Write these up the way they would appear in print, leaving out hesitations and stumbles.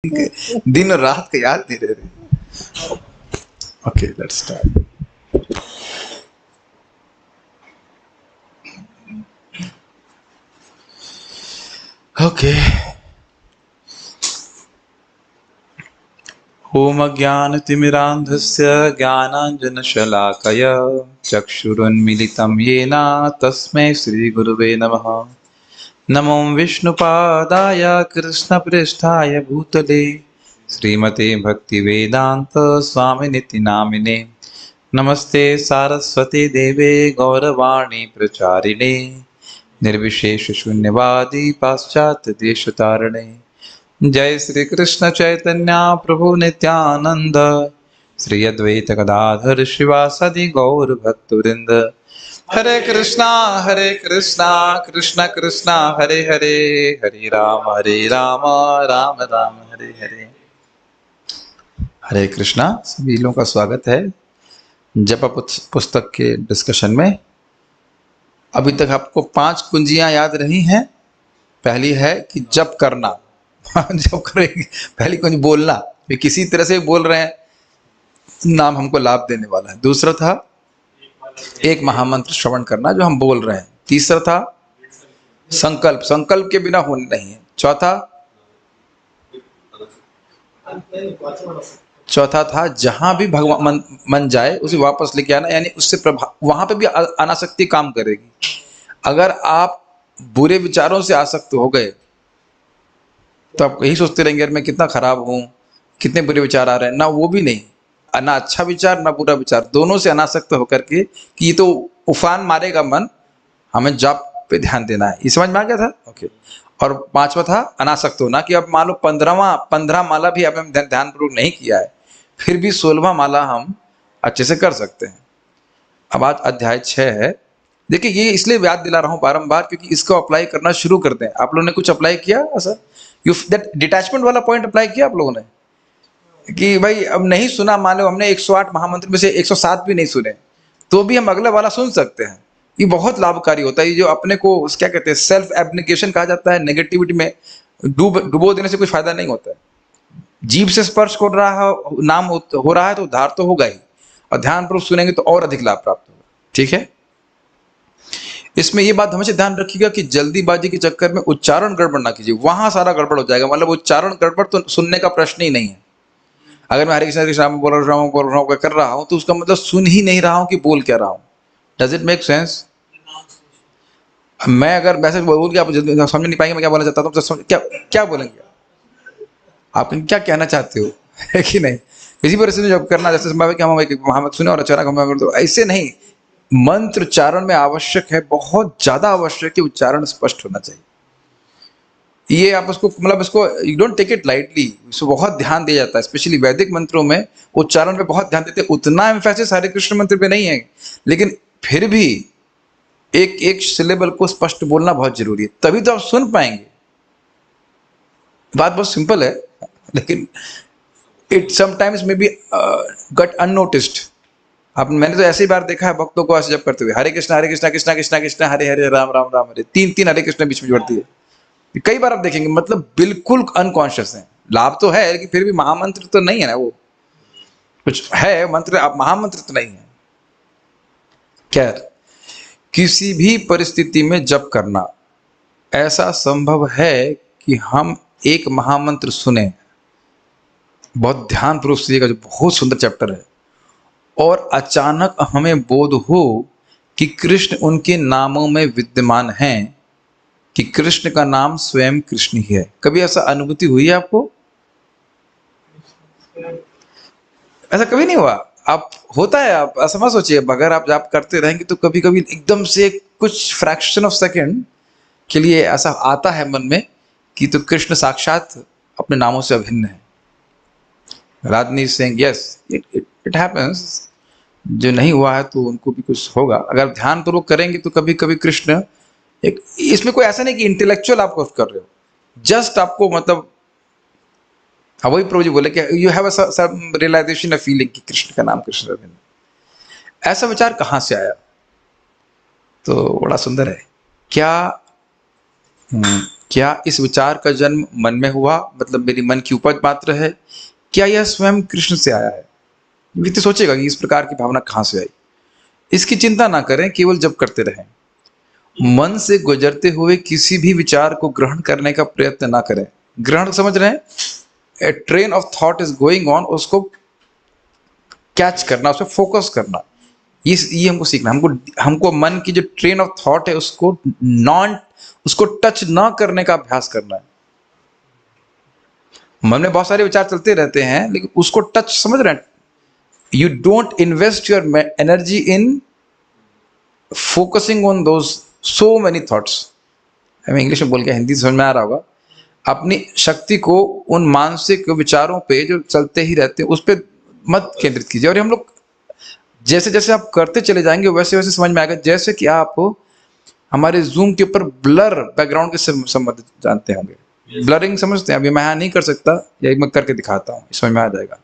दिन और रात का याद नहीं रह रही। Okay, let's start. ओके। ओम अज्ञानतिमिरान्धस्य ज्ञानाञ्जनशलाकया चक्षुरुन्मीलितं येन तस्मै श्रीगुरुवे नमः। नमो विष्णुपादाय कृष्णप्रेष्ठाय भूतले श्रीमते भक्तिवेदान्त स्वामिनिति नामिने। नमस्ते सारस्वती देवे गौरवाणी प्रचारिणे निर्विशेष शून्यवादी पाश्चात्य देशतारिणे। जय श्री कृष्ण चैतन्य प्रभु नित्यानंद श्री अद्वैत गदाधर शिवासदि गौर भक्तवृंद। हरे कृष्णा कृष्ण कृष्णा हरे हरे, हरे राम राम राम हरे हरे। हरे कृष्णा। सभी लोगों का स्वागत है जप पुस्तक के डिस्कशन में। अभी तक आपको 5 कुंजियां याद रही हैं। पहली है कि जप करना। जप करेंगे, पहली कुंजी बोलना, वे किसी तरह से बोल रहे हैं नाम हमको लाभ देने वाला है। दूसरा था एक महामंत्र श्रवण करना जो हम बोल रहे हैं। तीसरा था संकल्प, संकल्प के बिना होने नहीं है। चौथा था जहां भी भगवान मन जाए उसे वापस लेके आना, यानी उससे प्रभाव वहां पे भी अनासक्ति काम करेगी। अगर आप बुरे विचारों से आसक्त हो गए तो आप यही सोचते रहेंगे मैं कितना खराब हूं, कितने बुरे विचार आ रहे हैं। ना वो भी नहीं, ना अच्छा विचार ना बुरा विचार, दोनों से अनासक्त होकर के कि ये तो उफान मारेगा मन, हमें जप पे ध्यान देना है। ये समझ में आ गया था? ओके। और 5वां था अनासक्त होना, कि अब मान लो 15 माला भी अब हम ध्यानपूर्वक नहीं किया है, फिर भी 16वां माला हम अच्छे से कर सकते हैं। अब आज अध्याय 6 है। देखिए, ये इसलिए याद दिला रहा हूं बारंबार क्योंकि इसको अप्लाई करना शुरू कर दें। आप लोगों ने कुछ अप्लाई किया ऐसा? दैट डिटैचमेंट वाला पॉइंट अप्लाई किया आप लोगों ने? कि भाई अब नहीं सुना, मान लो हमने 108 महामंत्र में से 107 भी नहीं सुने, तो भी हम अगला वाला सुन सकते हैं। ये बहुत लाभकारी होता है। ये जो अपने को क्या कहते हैं, सेल्फ एब्निकेशन कहा जाता है। नेगेटिविटी में डुबो देने से कुछ फायदा नहीं होता है। जीभ से स्पर्श हो रहा है, नाम हो रहा है तो उद्धार तो होगा ही, और ध्यानपूर्वक सुनेंगे तो और अधिक लाभ प्राप्त होगा। ठीक है। इसमें ये बात हमेशा ध्यान रखिएगा कि जल्दीबाजी के चक्कर में उच्चारण गड़बड़ ना कीजिए, वहां सारा गड़बड़ हो जाएगा। मतलब उच्चारण गड़बड़ तो सुनने का प्रश्न ही नहीं है। अगर मैं हरे कृष्ण कृष्ण बोल रहा हूँ कर रहा हूँ तो उसका मतलब सुन ही नहीं रहा हूँ कि बोल क्या रहा हूँ। Does it make sense? मैं अगर मैसेज बोल के आप समझ नहीं पाएंगे मैं क्या बोलना चाहता हूँ, तो क्या क्या बोलेंगे आप? क्या कहना चाहते हो, है कि नहीं? किसी परिस्थिति में जब करना, जैसे हम सुने और अचानक हम, तो ऐसे नहीं। मंत्र उच्चारण में आवश्यक है, बहुत ज्यादा आवश्यक है, उच्चारण स्पष्ट होना चाहिए। ये आप उसको मतलब इसको you don't take it lightly, इसको बहुत ध्यान दिया जाता है। स्पेशली वैदिक मंत्रों में उच्चारण पे बहुत ध्यान देते हैं। उतना एम्फेसिस हरे कृष्ण मंत्र पे नहीं है, लेकिन फिर भी एक एक सिलेबल को स्पष्ट बोलना बहुत जरूरी है, तभी तो आप सुन पाएंगे। बात बहुत सिंपल है, लेकिन it sometimes may be got unnoticed. आप, मैंने तो ऐसी बार देखा है भक्तों को ऐसे जब करते हुए हरे कृष्णा कृष्णा कृष्णा हरे हरे राम राम राम हरे, 3 हरे कृष्ण बीच में जोड़ती है। कई बार आप देखेंगे मतलब बिल्कुल अनकॉन्शियस है। लाभ तो है लेकिन फिर भी महामंत्र तो नहीं है ना, वो कुछ है मंत्र, आप महामंत्र तो नहीं है। खैर, किसी भी परिस्थिति में जप करना ऐसा संभव है कि हम एक महामंत्र सुने, बहुत ध्यानपूर्वक सुनिएगा, जो बहुत सुंदर चैप्टर है, और अचानक हमें बोध हो कि कृष्ण उनके नामों में विद्यमान हैं, कि कृष्ण का नाम स्वयं कृष्ण ही है। कभी ऐसा अनुभूति हुई है आपको? ऐसा कभी नहीं हुआ? आप होता है, आप ऐसा मत सोचिए। अगर आप करते रहेंगे तो कभी कभी एकदम से कुछ फ्रैक्शन ऑफ सेकंड के लिए ऐसा आता है मन में कि तो कृष्ण साक्षात अपने नामों से अभिन्न है। राधनी सिंह, यस इट हैपेंस। जो नहीं हुआ है तो उनको भी कुछ होगा। अगर ध्यानपूर्वक करेंगे तो कभी कभी कृष्ण एक, इसमें कोई ऐसा नहीं कि इंटेलेक्चुअल आप कुछ कर रहे हो, जस्ट आपको मतलब, हाँ वही प्रभु जी बोले कि you have some realization, a feeling कि कृष्ण का नाम कृष्ण अभिन्न। ऐसा विचार कहाँ से आया? तो बड़ा सुंदर है। क्या क्या इस विचार का जन्म मन में हुआ, मतलब मेरी मन की उपज मात्र है, क्या यह स्वयं कृष्ण से आया है? व्यक्ति सोचेगा कि इस प्रकार की भावना कहाँ से आई। इसकी चिंता ना करें, केवल जप करते रहें। मन से गुजरते हुए किसी भी विचार को ग्रहण करने का प्रयत्न ना करें। ग्रहण समझ रहे हैं? A train of thought is going on, उसको कैच करना, उस पर फोकस करना, ये हमको सीखना। हमको मन की जो ट्रेन ऑफ थॉट है उसको टच ना करने का अभ्यास करना है। मन में बहुत सारे विचार चलते रहते हैं, लेकिन उसको टच, समझ रहे हैं? You don't invest your energy in focusing on those so many thoughts. हमें इंग्लिश में बोल के हिंदी समझ में आ रहा होगा। अपनी शक्ति को उन मानसिक विचारों पे जो चलते ही रहते हैं उस पर मत केंद्रित कीजिए। और हम लोग जैसे जैसे आप करते चले जाएंगे वैसे वैसे समझ में आएगा। जैसे कि आप हमारे जूम के ऊपर ब्लर बैकग्राउंड के संबंधित जानते होंगे, ब्लरिंग समझते हैं? अभी मैं यहाँ नहीं कर सकता, यही मैं करके दिखाता हूँ, समझ में आ जाएगा।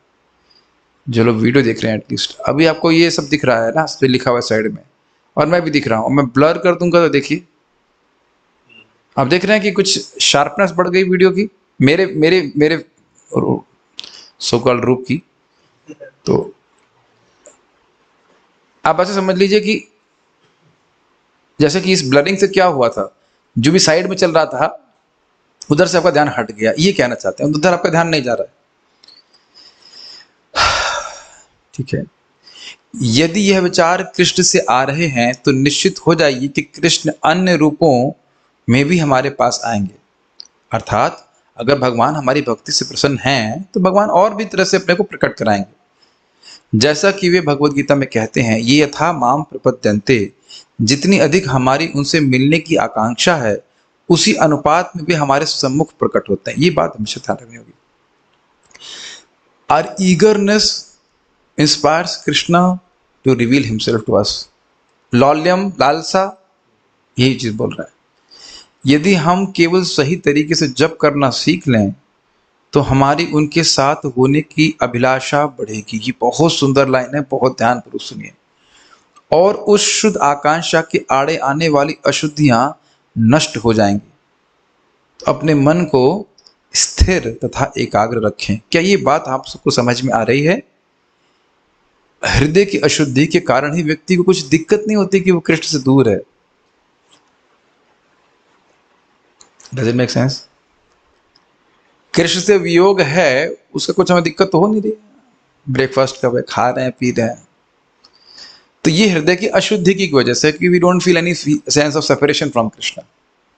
जो लोग वीडियो देख रहे हैं एटलीस्ट, अभी आपको ये सब दिख रहा है ना, इस पर लिखा हुआ है साइड में, और मैं भी दिख रहा हूँ। मैं ब्लर कर दूंगा तो देखिए, आप देख रहे हैं कि कुछ शार्पनेस बढ़ गई वीडियो की, मेरे मेरे मेरे सो कॉल्ड रूप की। तो आप ऐसे समझ लीजिए कि जैसे कि इस ब्लरिंग से क्या हुआ था, जो भी साइड में चल रहा था उधर से आपका ध्यान हट गया, ये कहना चाहते हैं। उधर आपका ध्यान नहीं जा रहा है, ठीक है? यदि यह विचार कृष्ण से आ रहे हैं तो निश्चित हो जाइए कि कृष्ण अन्य रूपों में भी हमारे पास आएंगे। अर्थात अगर भगवान हमारी भक्ति से प्रसन्न हैं तो भगवान और भी तरह से अपने को प्रकट कराएंगे। जैसा कि वे भगवत गीता में कहते हैं, ये यथा माम प्रपद्यन्ते, जितनी अधिक हमारी उनसे मिलने की आकांक्षा है उसी अनुपात में वे हमारे सम्मुख प्रकट होते हैं। ये बात हमेशा ध्यान रखनी होगी। Our eagerness inspires Krishna to reveal himself to us. लौल्यम, लालसा, यही चीज बोल रहा है। यदि हम केवल सही तरीके से जप करना सीख लें तो हमारी उनके साथ होने की अभिलाषा बढ़ेगी। ये बहुत सुंदर लाइन है, बहुत ध्यानपूर्वक सुनिए। और उस शुद्ध आकांक्षा के आड़े आने वाली अशुद्धियां नष्ट हो जाएंगी। तो अपने मन को स्थिर तथा एकाग्र रखें। क्या ये बात आप सबको समझ में आ रही है? हृदय की अशुद्धि के कारण ही व्यक्ति को कुछ दिक्कत नहीं होती कि वो कृष्ण से दूर है। Does it make sense? Krishna से वियोग है, उसका कुछ हमें दिक्कत तो हो नहीं रही। ब्रेकफास्ट कब है, खा रहे हैं, पी रहे हैं। तो ये हृदय की अशुद्धि की वजह से कि we don't feel any sense of separation from Krishna.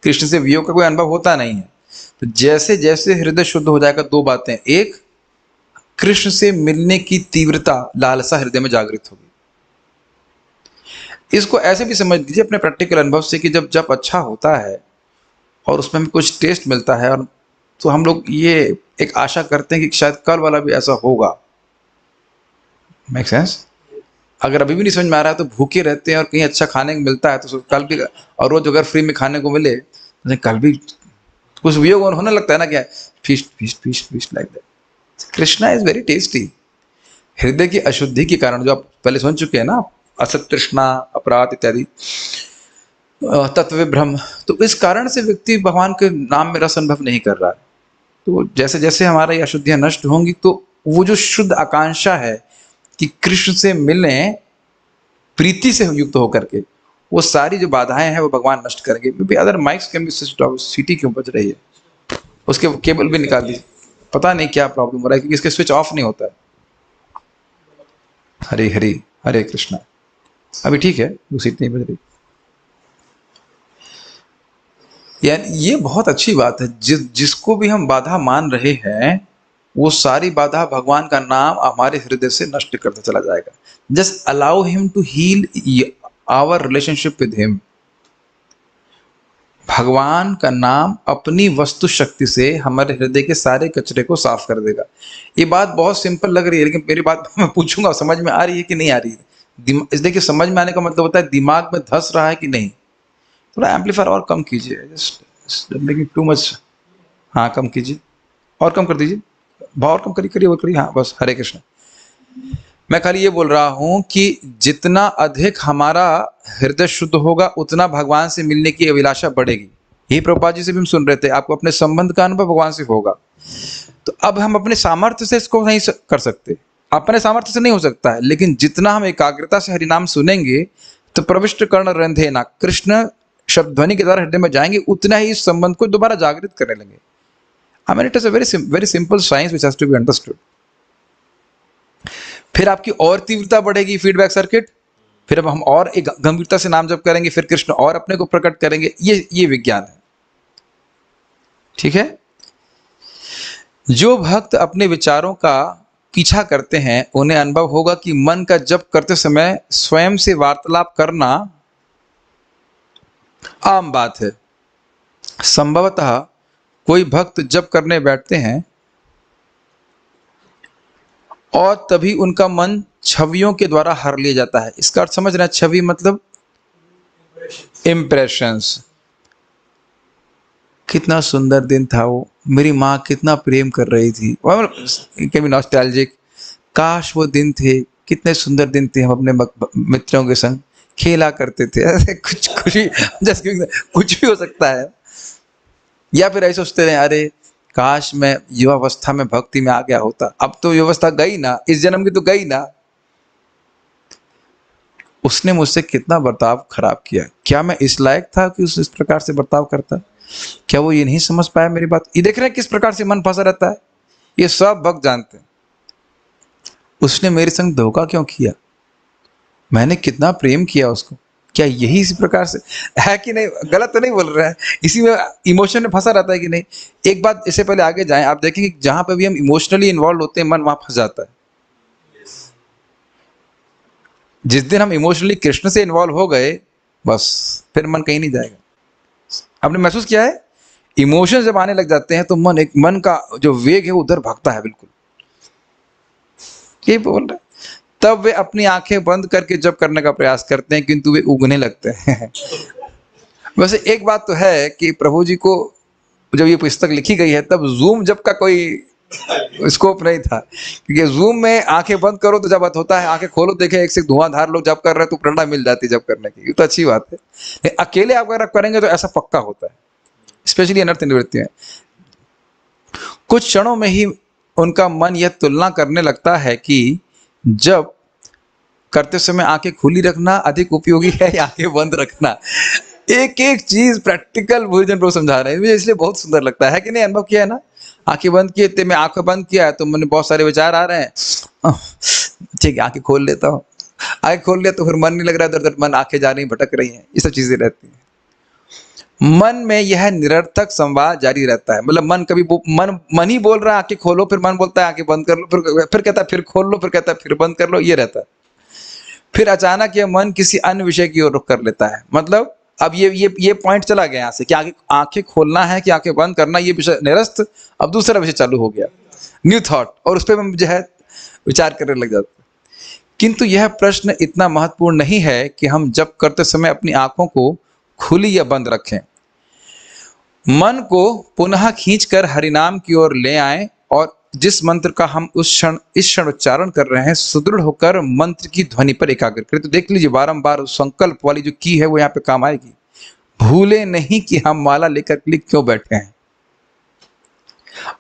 Krishna से वियोग का कोई अनुभव होता नहीं है। तो जैसे जैसे हृदय शुद्ध हो जाएगा, दो बातें, एक, कृष्ण से मिलने की तीव्रता, लालसा हृदय में जागृत होगी। इसको ऐसे भी समझ लीजिए अपने प्रैक्टिकल अनुभव से कि जब जप अच्छा होता है और उसमें हमें कुछ टेस्ट मिलता है, और तो हम लोग ये एक आशा करते हैं कि शायद कल वाला भी ऐसा होगा। Make sense? अगर अभी भी नहीं समझ में आ रहा है तो भूखे रहते हैं और कहीं अच्छा खाने को मिलता है तो कल भी, और रोज अगर फ्री में खाने को मिले तो कल भी कुछ वियोग होने लगता है ना, क्या feast feast feast feast like that. Krishna is very tasty. हृदय की अशुद्धि के कारण, जो आप पहले सुन चुके हैं ना, असत तृष्णा, अपराध इत्यादि, तत्व विभ्रम, तो इस कारण से व्यक्ति भगवान के नाम में रस अनुभव नहीं कर रहा है। तो जैसे जैसे हमारा ये अशुद्धियां नष्ट होंगी तो वो जो शुद्ध आकांक्षा है कि कृष्ण से मिलने प्रीति से युक्त होकर के, वो सारी जो बाधाएं हैं वो भगवान नष्ट करेंगे। Other mics can be switched off. सीटी क्यों बज रही है? उसके केबल भी निकाल दी, पता नहीं क्या प्रॉब्लम हो रहा है क्योंकि इसके स्विच ऑफ नहीं होता है। हरे हरे, हरे कृष्णा। अभी ठीक है, वो सीट नहीं बज रही। यानी ये बहुत अच्छी बात है। जिसको भी हम बाधा मान रहे हैं वो सारी बाधा भगवान का नाम हमारे हृदय से नष्ट करता चला जाएगा। Just allow him to heal our relationship with him. भगवान का नाम अपनी वस्तु शक्ति से हमारे हृदय के सारे कचरे को साफ कर देगा। ये बात बहुत सिंपल लग रही है, लेकिन मेरी बात मैं पूछूंगा समझ में आ रही है कि नहीं आ रही है? इसलिए कि समझ में आने का मतलब होता है दिमाग में धस रहा है कि नहीं। थोड़ा एम्पलीफायर और कम कीजिए, जस्ट मेकिंग टू मच। हाँ, कम कीजिए, और कम कर दीजिए, और कम करिए, करिए और करिए। हाँ बस, हरे कृष्ण। मैं खाली ये बोल रहा हूं कि जितना अधिक हमारा हृदय शुद्ध होगा उतना भगवान से मिलने की अभिलाषा बढ़ेगी। ये प्रभुपाद जी से भी हम सुन रहे थे, आपको अपने संबंध का अनुभव भगवान से होगा। तो अब हम अपने सामर्थ्य से इसको नहीं कर सकते, अपने सामर्थ्य से नहीं हो सकता है, लेकिन जितना हम एकाग्रता से हरिनाम सुनेंगे तो प्रविष्ट कर्ण रंधेना, कृष्ण शब्द ध्वनि के द्वारा हृदय में जाएंगे, उतना ही इस संबंध को दोबारा जागृत करने लगे। I mean, it is a very simple science which has to be understood. फिर आपकी और तीव्रता बढ़ेगी, फीडबैक सर्किट, फिर अब हम और एक गंभीरता से नाम जप करेंगे, फिर कृष्ण और अपने को प्रकट करेंगे। ये विज्ञान है, ठीक है। जो भक्त अपने विचारों का पीछा करते हैं उन्हें अनुभव होगा कि मन का जप करते समय स्वयं से वार्तालाप करना आम बात है। संभवतः कोई भक्त जप करने बैठते हैं और तभी उनका मन छवियों के द्वारा हर लिया जाता है। इसका अर्थ समझ रहे हैं? छवि मतलब इम्प्रेशंस। कितना सुंदर दिन था वो, मेरी माँ कितना प्रेम कर रही थी, कभी नॉस्टैल्जिक, काश वो दिन थे, कितने सुंदर दिन थे, हम अपने मित्रों के संग खेला करते थे, ऐसे कुछ भी हो सकता है। या फिर ऐसे सोचते रहे, अरे काश मैं युवावस्था में भक्ति में आ गया होता। अब तो युवावस्था गई ना, इस जन्म की तो गई ना। उसने मुझसे कितना बर्ताव खराब किया, क्या मैं इस लायक था कि उस इस प्रकार से बर्ताव करता? क्या वो ये नहीं समझ पाया मेरी बात? ये देख रहे हैं किस प्रकार से मन फंसा रहता है। ये सब भक्त जानते हैं। उसने मेरे संग धोखा क्यों किया, मैंने कितना प्रेम किया उसको, क्या यही इसी प्रकार से है कि नहीं? गलत तो नहीं बोल रहा है, इसी में इमोशन में फंसा रहता है कि नहीं? एक बात, इससे पहले आगे जाएं, आप देखेंगे जहां पर भी हम इमोशनली इन्वॉल्व होते हैं, मन वहां फंस जाता है। जिस दिन हम इमोशनली कृष्ण से इन्वॉल्व हो गए, बस फिर मन कहीं नहीं जाएगा। आपने महसूस किया है, इमोशन जब आने लग जाते हैं तो मन का जो वेग है उधर भागता है, बिल्कुल ये बोल रहे। तब वे अपनी आंखें बंद करके जब करने का प्रयास करते हैं, किंतु वे उगने लगते हैं। वैसे एक बात तो है कि प्रभु जी को जब ये पुस्तक लिखी गई है तब जूम जब का कोई स्कोप नहीं था, क्योंकि जूम में आंखें बंद करो तो जब बात होता है, आंखें खोलो देखे एक से धुआंधार लोग जब कर रहे हैं तो प्रेरणा मिल जाती है जब करने की, ये तो अच्छी बात है। लेकिन अकेले आप अगर करेंगे तो ऐसा पक्का होता है, स्पेशली अनर्थ निवृत्ति में। कुछ क्षणों में ही उनका मन यह तुलना करने लगता है कि जब करते समय आंखें खुली रखना अधिक उपयोगी है या आंखें बंद रखना। एक एक चीज प्रैक्टिकल भोजन को समझा रहे हैं, मुझे इसलिए बहुत सुंदर लगता है कि नहीं? अनुभव किया है ना? आंखें बंद किए थे, मैं आंखें बंद किया है तो मैंने बहुत सारे विचार आ रहे हैं, ठीक है आंखें खोल लेता हूँ, आंखें खोल लिया तो फिर मन नहीं लग रहा है, दर मन आंखें जा रही भटक रही हैं, ये सब चीजें रहती हैं। मन में यह निरर्थक संवाद जारी रहता है, मतलब मन कभी मन ही बोल रहा है आंखें खोलो, फिर मन बोलता है आंखें बंद कर लो, फिर कहता है फिर खोल लो, फिर कहता है फिर बंद कर लो, ये रहता है। फिर अचानक यह मन किसी अन्य विषय की ओर रुख कर लेता है। मतलब अब ये पॉइंट चला गया यहाँ से कि आंखें खोलना है कि आंखें बंद करना, ये विषय निरस्त, अब दूसरा विषय चालू हो गया, न्यू थॉट, और उस पर हम जो है विचार करने लग जाते हैं। किंतु यह प्रश्न इतना महत्वपूर्ण नहीं है कि हम जप करते समय अपनी आंखों को खुली या बंद रखें। मन को पुनः खींचकर हरिनाम की ओर ले आएं और जिस मंत्र का हम इस क्षण उच्चारण कर रहे हैं, सुदृढ़ होकर मंत्र की ध्वनि पर एकाग्र करें। तो देख लीजिए बारंबार उस संकल्प वाली जो की है वो यहाँ पे काम आएगी। भूले नहीं कि हम माला लेकर क्लिक क्यों बैठे हैं।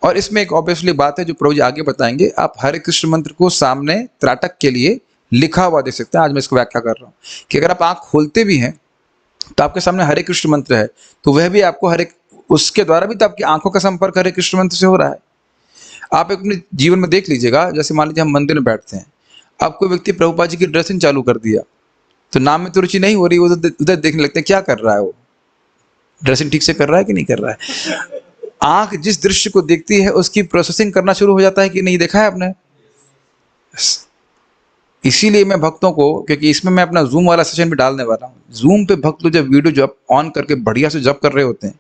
और इसमें एक ऑब्वियसली बात है जो प्रभु जी आगे बताएंगे। आप हरे कृष्ण मंत्र को सामने त्राटक के लिए लिखा हुआ देख सकते हैं। आज मैं इसको व्याख्या कर रहा हूँ कि अगर आप आंख खोलते भी हैं तो आपके सामने हरे कृष्ण मंत्र है, तो वह भी आपको उसके द्वारा भी तो आपकी आंखों का संपर्क हरे कृष्ण मंत्र से हो रहा है। आप अपने जीवन में देख लीजिएगा, जैसे मान लीजिए हम मंदिर में बैठते हैं, अब कोई व्यक्ति प्रभुपाद जी की ड्रेसिंग चालू कर दिया तो नाम में तो रुचि नहीं हो रही, उधर देखने लगते हैं क्या कर रहा है, वो ड्रेसिंग ठीक से कर रहा है कि नहीं कर रहा है। आंख जिस दृश्य को देखती है उसकी प्रोसेसिंग करना शुरू हो जाता है कि नहीं, देखा है आपने। इसीलिए मैं भक्तों को, क्योंकि इसमें मैं अपना जूम वाला सेशन भी डालने वाला हूँ, जूम पे भक्त लोग जब वीडियो जब ऑन करके बढ़िया से जब कर रहे होते हैं,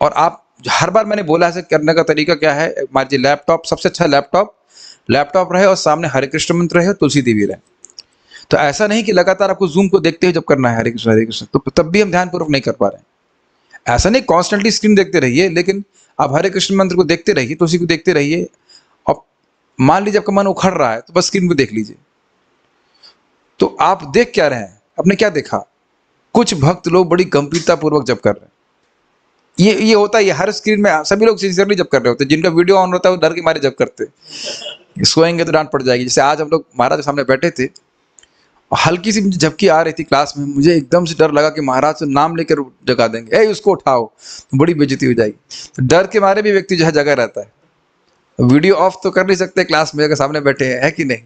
और आप हर बार मैंने बोला है करने का तरीका क्या है, मान लीजिए लैपटॉप, सबसे अच्छा लैपटॉप रहे और सामने हरे कृष्ण मंत्र रहे और तुलसी देवी रहे। तो ऐसा नहीं कि लगातार आपको जूम को देखते हुए जब करना है हरे कृष्ण, तो तब भी हम ध्यानपूर्वक नहीं कर पा रहे हैं। ऐसा नहीं कॉन्स्टेंटली स्क्रीन देखते रहिए, लेकिन आप हरे कृष्ण मंत्र को देखते रहिए, तुलसी को देखते रहिए। और मान लीजिए आपका मन उखड़ रहा है तो बस स्क्रीन को देख लीजिए। तो आप देख क्या रहे हैं, आपने क्या देखा? कुछ भक्त लोग बड़ी गंभीरता पूर्वक जब कर रहे हैं, ये होता है, ये हर स्क्रीन में सभी लोग सिंसियरली जब कर रहे होते हैं, जिनका वीडियो ऑन होता है वो डर के मारे जब करते हैं, सोएंगे तो डांट पड़ जाएगी। जैसे आज हम लोग महाराज के सामने बैठे थे, हल्की सी मुझे झपकी आ रही थी क्लास में, मुझे एकदम से डर लगा कि महाराज से नाम लेकर जगा देंगे, ए उसको उठाओ, तो बड़ी बेइज्जती हो जाएगी। तो डर के मारे भी व्यक्ति जो है जगह रहता है। वीडियो ऑफ तो कर नहीं सकते क्लास में, अगर सामने बैठे हैं, है कि नहीं?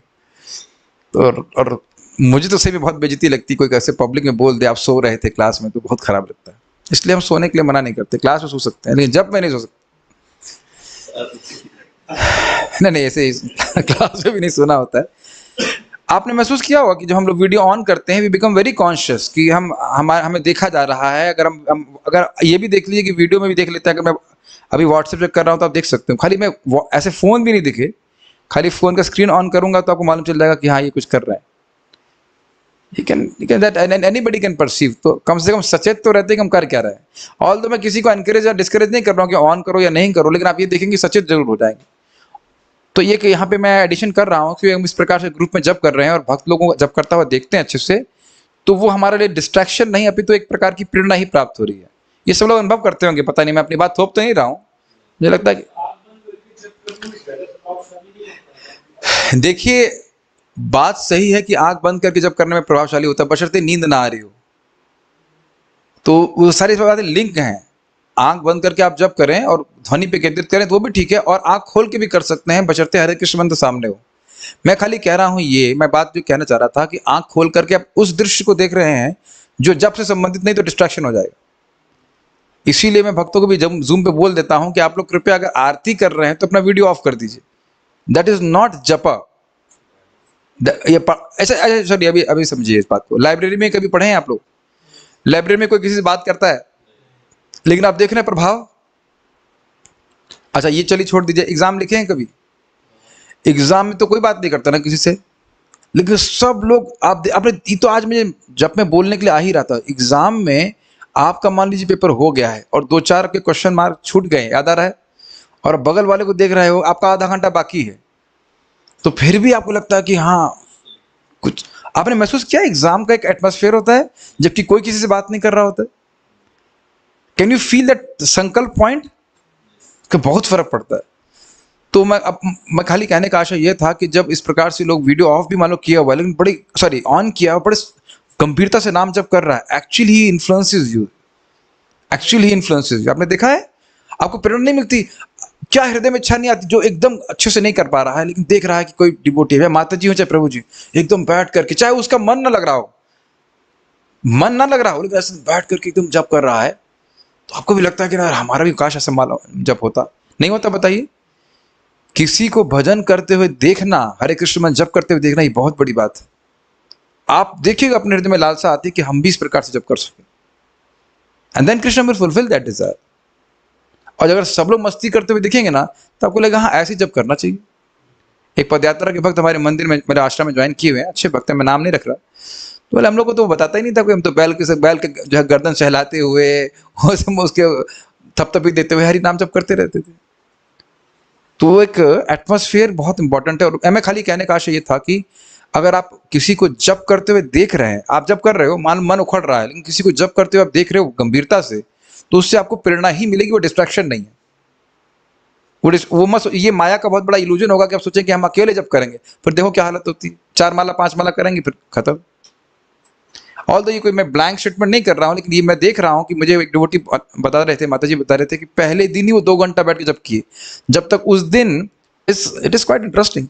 तो और मुझे तो सही में बहुत बेइज्जती लगती, कोई कैसे पब्लिक में बोल दे आप सो रहे थे क्लास में, तो बहुत खराब लगता है। इसलिए हम सोने के लिए मना नहीं करते, क्लास में सो सकते हैं, लेकिन जब मैं नहीं सो सकता। नहीं ऐसे क्लास में भी नहीं सोना होता है। आपने महसूस किया होगा कि जब हम लोग वीडियो ऑन करते हैं, वी बिकम वेरी कॉन्शियस कि हमें देखा जा रहा है। अगर हम अगर ये भी देख लीजिए कि वीडियो में भी देख लेते हैं, अगर मैं अभी व्हाट्सएप चेक कर रहा हूँ तो आप देख सकते हो, खाली मैं ऐसे फ़ोन भी नहीं दिखे, खाली फ़ोन का स्क्रीन ऑन करूंगा तो आपको मालूम चल जाएगा कि हाँ ये कुछ कर रहा है। you can that anybody can perceive। तो कम से कम सचेत तो रहते हैं कि हम कर क्या रहे हैं। ऑल तो मैं किसी को एनकरेज या डिस्करेज नहीं कर रहा हूँ कि ऑन करो या नहीं करो, लेकिन आप ये देखेंगे सचेत जरूर हो जाएंगे। तो ये कि यहाँ पे मैं एडिशन कर रहा हूँ कि हम इस प्रकार से ग्रुप में जब कर रहे हैं और भक्त लोगों को जब करता हुआ देखते हैं अच्छे से, तो वो हमारे लिए डिस्ट्रैक्शन नहीं, अभी तो एक प्रकार की प्रेरणा ही प्राप्त हो रही है। ये सब लोग अनुभव करते होंगे, पता नहीं, मैं अपनी बात थोप तो नहीं रहा हूँ, मुझे लगता है कि देखिए बात सही है कि आंख बंद करके जब करने में प्रभावशाली होता है, बशर्ते नींद ना आ रही हो। तो वो सारी बातें लिंक हैं। आंख बंद करके आप जब करें और ध्वनि पे केंद्रित करें तो वो भी ठीक है, और आंख खोल के भी कर सकते हैं, बशर्ते हरे कृष्ण मंत्र सामने हो। मैं खाली कह रहा हूं, ये मैं बात जो कहना चाह रहा था कि आंख खोल करके आप उस दृश्य को देख रहे हैं जो जब से संबंधित नहीं तो डिस्ट्रैक्शन हो जाएगा। इसीलिए मैं भक्तों को भी जब जूम पे बोल देता हूं कि आप लोग कृपया अगर आरती कर रहे हैं तो अपना वीडियो ऑफ कर दीजिए। दैट इज नॉट जपा। ये ऐसे सॉरी, अभी समझिए इस बात को। लाइब्रेरी में कभी पढ़े हैं आप लोग? लाइब्रेरी में कोई किसी से बात करता है, लेकिन आप देख रहे हैं प्रभाव। अच्छा ये चलिए छोड़ दीजिए, एग्जाम लिखे हैं कभी? एग्जाम में तो कोई बात नहीं करता ना किसी से, लेकिन सब लोग आपने तो आज मुझे जब मैं बोलने के लिए आ ही रहा था, एग्जाम में आपका मान लीजिए पेपर हो गया है और 2-4 के क्वेश्चन मार्क छूट गए, याद आ रहा है, और बगल वाले को देख रहे हो, आपका आधा घंटा बाकी है, तो फिर भी आपको लगता है कि हाँ कुछ। आपने महसूस किया एग्जाम का एक एटमॉस्फेयर होता है जबकि कोई किसी से बात नहीं कर रहा होता है? कैन यू फील दैट संकल्प पॉइंट का बहुत फर्क पड़ता है। तो मैं खाली कहने का आशा यह था कि जब इस प्रकार से लोग वीडियो ऑफ भी मान लो किया हुआ, लेकिन बड़ी ऑन किया बड़े गंभीरता से नाम जब कर रहा है, actually he influences you, actually he influences you. आपने देखा है, आपको प्रेरणा नहीं मिलती, क्या हृदय में इच्छा नहीं आती, जो एकदम अच्छे से नहीं कर पा रहा है लेकिन देख रहा है कि कोई डिवोटी है, माता जी हो चाहे प्रभु जी, एकदम बैठ करके, चाहे उसका मन ना लग रहा हो, लेकिन ऐसे बैठ करके एकदम जप कर रहा है, तो आपको भी लगता है कि यार हमारा भी काश ऐसा माला जप होता। नहीं होता? बताइए। किसी को भजन करते हुए देखना, हरे कृष्ण मन जप करते हुए देखना, ये बहुत बड़ी बात है। आप देखिएगा अपने हृदय में लालसा आती है कि हम भी इस प्रकार से जप कर सकें, and then Krishna will fulfil that desire. और अगर सब लोग मस्ती करते हुए दिखेंगे ना, तो आपको लगेगा हाँ ऐसे जप करना चाहिए। एक पदयात्रा के भक्त हमारे मंदिर में, मेरे आश्रम में ज्वाइन किए हुए हैं, अच्छे भक्त हैं, मैं नाम नहीं रख रहा, तो बोले हम लोग को तो बताता ही नहीं था कोई, हम तो बैल के जो है गर्दन सहलाते हुए उसके थपथपी देते हुए हरि नाम जप करते रहते थे। तो एक एटमॉस्फेयर बहुत इंपॉर्टेंट है। और मैं खाली कहने का आशय ये था कि अगर आप किसी को जप करते हुए देख रहे हैं, आप जप कर रहे हो, मन उखड़ रहा है, लेकिन किसी को जप करते हुए आप देख रहे हो गंभीरता से, तो उससे आपको प्रेरणा ही मिलेगी, वो डिस्ट्रैक्शन नहीं है। वो मत, ये माया का बहुत बड़ा इल्यूजन होगा कि आप सोचें कि हम अकेले जब करेंगे, फिर देखो क्या हालत होती है, 4 माला 5 माला करेंगे फिर खत्म। ऑल तो ये कोई मैं ब्लैंक स्टेटमेंट नहीं कर रहा हूँ, लेकिन ये मैं देख रहा हूँ कि मुझे एक डिवोटी बता रहे थे, माता जी बता रहे थे कि पहले दिन ही वो 2 घंटा बैठ के जब किए, जब तक उस दिन इट इज क्वाइट इंटरेस्टिंग।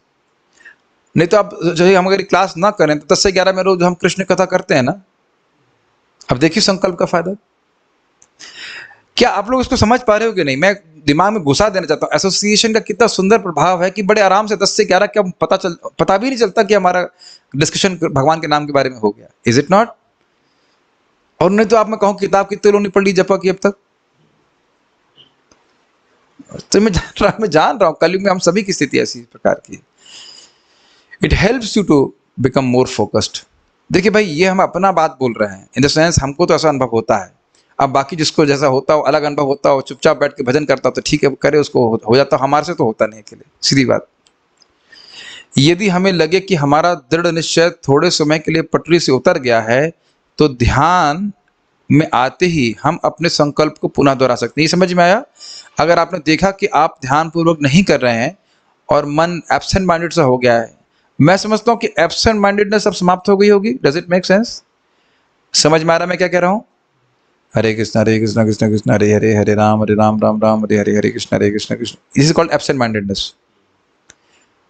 नहीं तो आप जो हम अगर क्लास ना करें तो 10 से 11 में रोज हम कृष्ण कथा करते हैं ना। अब देखिए संकल्प का फायदा। क्या आप लोग इसको समझ पा रहे हो कि नहीं? मैं दिमाग में घुसा देना चाहता हूँ एसोसिएशन का कितना सुंदर प्रभाव है कि बड़े आराम से 10 से 11 क्या पता भी नहीं चलता कि हमारा डिस्कशन भगवान के नाम के बारे में हो गया। Is it not? और नहीं तो आप मैं कहूँ किताब कितने लोगों ने पढ़ ली जपा की अब तक? तो मैं जान रहा हूँ कलयुग में हम सभी की स्थिति ऐसी प्रकार की। It helps you to become more focused. देखिए भाई, ये हम अपना बात बोल रहे हैं, इन द सेंस हमको तो ऐसा अनुभव होता है। अब बाकी जिसको जैसा होता हो, अलग अनुभव होता हो, चुपचाप बैठ के भजन करता हो तो ठीक है, करे, उसको हो जाता। हमारे से तो होता नहीं अकेले, सीधी बात। यदि हमें लगे कि हमारा दृढ़ निश्चय थोड़े समय के लिए पटरी से उतर गया है, तो ध्यान में आते ही हम अपने संकल्प को पुनः दोहरा सकते हैं। ये समझ में आया? अगर आपने देखा कि आप ध्यान पूर्वक नहीं कर रहे हैं और मन एब्सेंट माइंडेड सा हो गया है, मैं समझता हूँ कि एब्सेंट माइंडेडनेस अब समाप्त हो गई होगी। Does it make sense? समझ में आ रहा मैं क्या कह रहा हूँ? Hare Krishna Krishna Krishna Hare Hare, Hare Ram Ram Ram Hare Hare, Hare Krishna Krishna, this is called absent mindedness.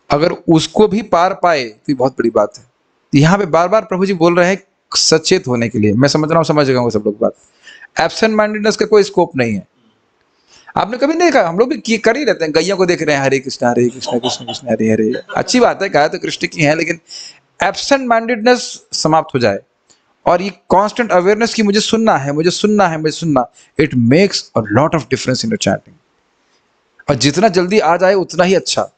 अगर उसको भी पार पाए तो ये बहुत बड़ी बात है। यहाँ पे बार बार प्रभु जी बोल रहे हैं सचेत होने के लिए। मैं समझ रहा हूँ, समझ गए सब लोग बात। एब्सेंट माइंडेडनेस का कोई स्कोप नहीं है। आपने कभी नहीं देखा? हम लोग भी कर ही रहते हैं, गैया को देख रहे हैं, हरे कृष्ण कृष्ण कृष्ण हरे हरे, अच्छी बात है, गाय तो कृष्ण की है, लेकिन एब्सेंट माइंडेडनेस समाप्त हो जाए और ये कांस्टेंट अवेयरनेस की मुझे सुनना है, मुझे सुनना है, मुझे सुनना, it makes a lot of difference in your chatting. और जितना जल्दी आ जाए उतना ही अच्छा।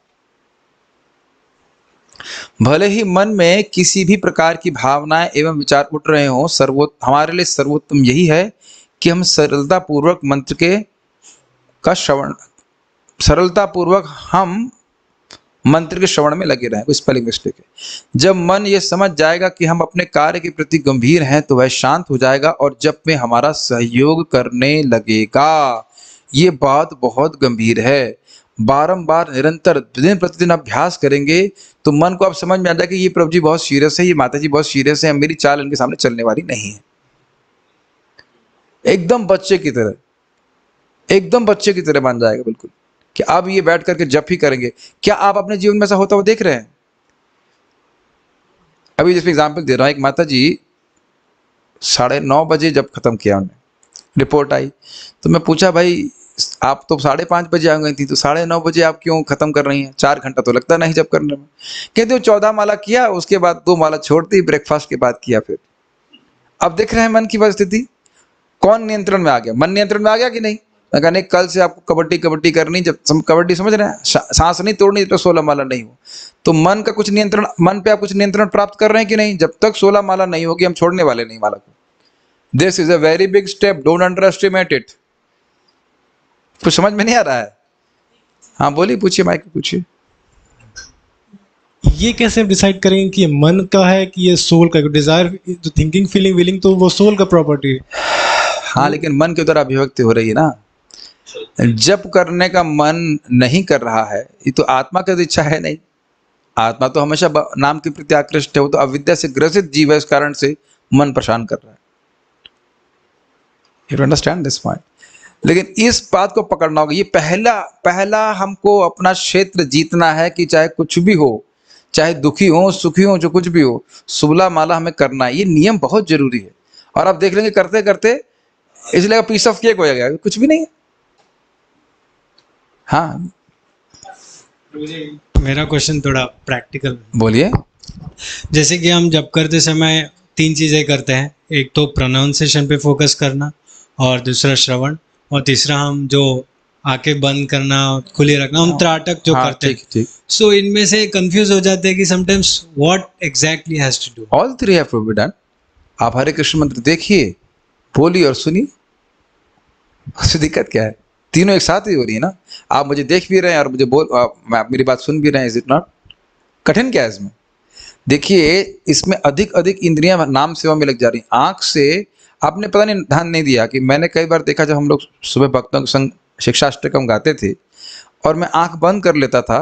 भले ही मन में किसी भी प्रकार की भावनाएं एवं विचार उठ रहे हों, हमारे लिए सर्वोत्तम यही है कि हम सरलता पूर्वक मंत्र के का श्रवण, सरलता पूर्वक हम मंत्र के श्रवण में लगे रहें। कोई स्पेलिंग मिस्टेक है। जब मन ये समझ जाएगा कि हम अपने कार्य के प्रति गंभीर हैं तो वह शांत हो जाएगा और जब में हमारा सहयोग करने लगेगा। ये बात बहुत गंभीर है। बारंबार निरंतर दिन प्रतिदिन अभ्यास करेंगे तो मन को अब समझ में आ जाएगा कि ये प्रभु जी बहुत सीरियस है, ये माता जी बहुत सीरियस है, मेरी चाल इनके सामने चलने वाली नहीं है। एकदम बच्चे की तरह, एकदम बच्चे की तरह बन जाएगा बिल्कुल, कि अब ये बैठ करके जप ही करेंगे। क्या आप अपने जीवन में ऐसा होता हुआ देख रहे हैं? अभी जिसमें एग्जाम्पल दे रहा हूं, एक माता जी 9:30 बजे जब खत्म किया, उन्हें रिपोर्ट आई तो मैं पूछा, भाई आप तो 5:30 बजे आ गई थी, तो 9:30 बजे आप क्यों खत्म कर रही हैं? 4 घंटा तो लगता नहीं जब करने में। कहते हो 14 माला किया, उसके बाद 2 माला छोड़ दी, ब्रेकफास्ट के बाद किया। फिर अब देख रहे हैं मन की परिस्थिति, कौन नियंत्रण में आ गया? मन नियंत्रण में आ गया कि नहीं? मैं कहने कल से आपको कबड्डी करनी, जब कबड्डी समझ रहे हैं, सांस नहीं तोड़नी तो 16 माला नहीं हो। तो मन का कुछ नियंत्रण, मन पे आप कुछ नियंत्रण प्राप्त कर रहे हैं कि नहीं? जब तक 16 माला नहीं होगी हम छोड़ने वाले नहीं माला को। This is a very big step, don't under estimate it. कुछ समझ में नहीं आ रहा है? हाँ बोलिए, पूछिए, माइक पूछिए। ये कैसे डिसाइड करेंगे कि ये मन का है कि ये सोल का? डिजायर, जो थिंकिंग फीलिंग विलिंग, तो वो सोल का प्रॉपर्टी है। हाँ, लेकिन मन के द्वारा अभिव्यक्ति हो रही है ना। जप करने का मन नहीं कर रहा है, ये तो आत्मा की इच्छा है नहीं। आत्मा तो हमेशा नाम के प्रति आकृष्ट है, वो तो अविद्या से ग्रसित जीव है, इस कारण से मन परेशान कर रहा है। You understand this point? लेकिन इस बात को पकड़ना होगा, ये पहला हमको अपना क्षेत्र जीतना है कि चाहे कुछ भी हो, चाहे दुखी हो सुखी हो, जो कुछ भी हो, 16 माला हमें करना है। ये नियम बहुत जरूरी है। और आप देख लेंगे करते करते इसलिए पीस ऑफ केक हो जाएगा, कुछ भी नहीं है। हाँ, मेरा क्वेश्चन थोड़ा प्रैक्टिकल। बोलिए। जैसे कि हम जब करते समय 3 चीजें करते हैं, एक तो प्रोनाउंसिएशन पे फोकस करना, और दूसरा श्रवण, और तीसरा हम जो आंखें बंद करना, खुली रखना, हम त्राटक जो करते हैं। ठीक। सो इनमें से कंफ्यूज हो जाते हैं कि sometimes what exactly has to do. All 3 have to be done. आप हरे कृष्ण मंत्र देखिए, बोलिए और सुनिए, उससे दिक्कत क्या है? तीनों एक साथ ही हो रही है ना। आप मुझे देख भी रहे हैं और मुझे मेरी बात सुन भी रहे हैं। Is it not? कठिन क्या है इसमें? देखिए, इसमें अधिक इंद्रियां नाम सेवा में लग जा रही। आंख से आपने पता नहीं ध्यान नहीं दिया कि मैंने कई बार देखा, जब हम लोग सुबह भक्तों के संग शिक्षाष्टकम गाते थे और मैं आंख बंद कर लेता था,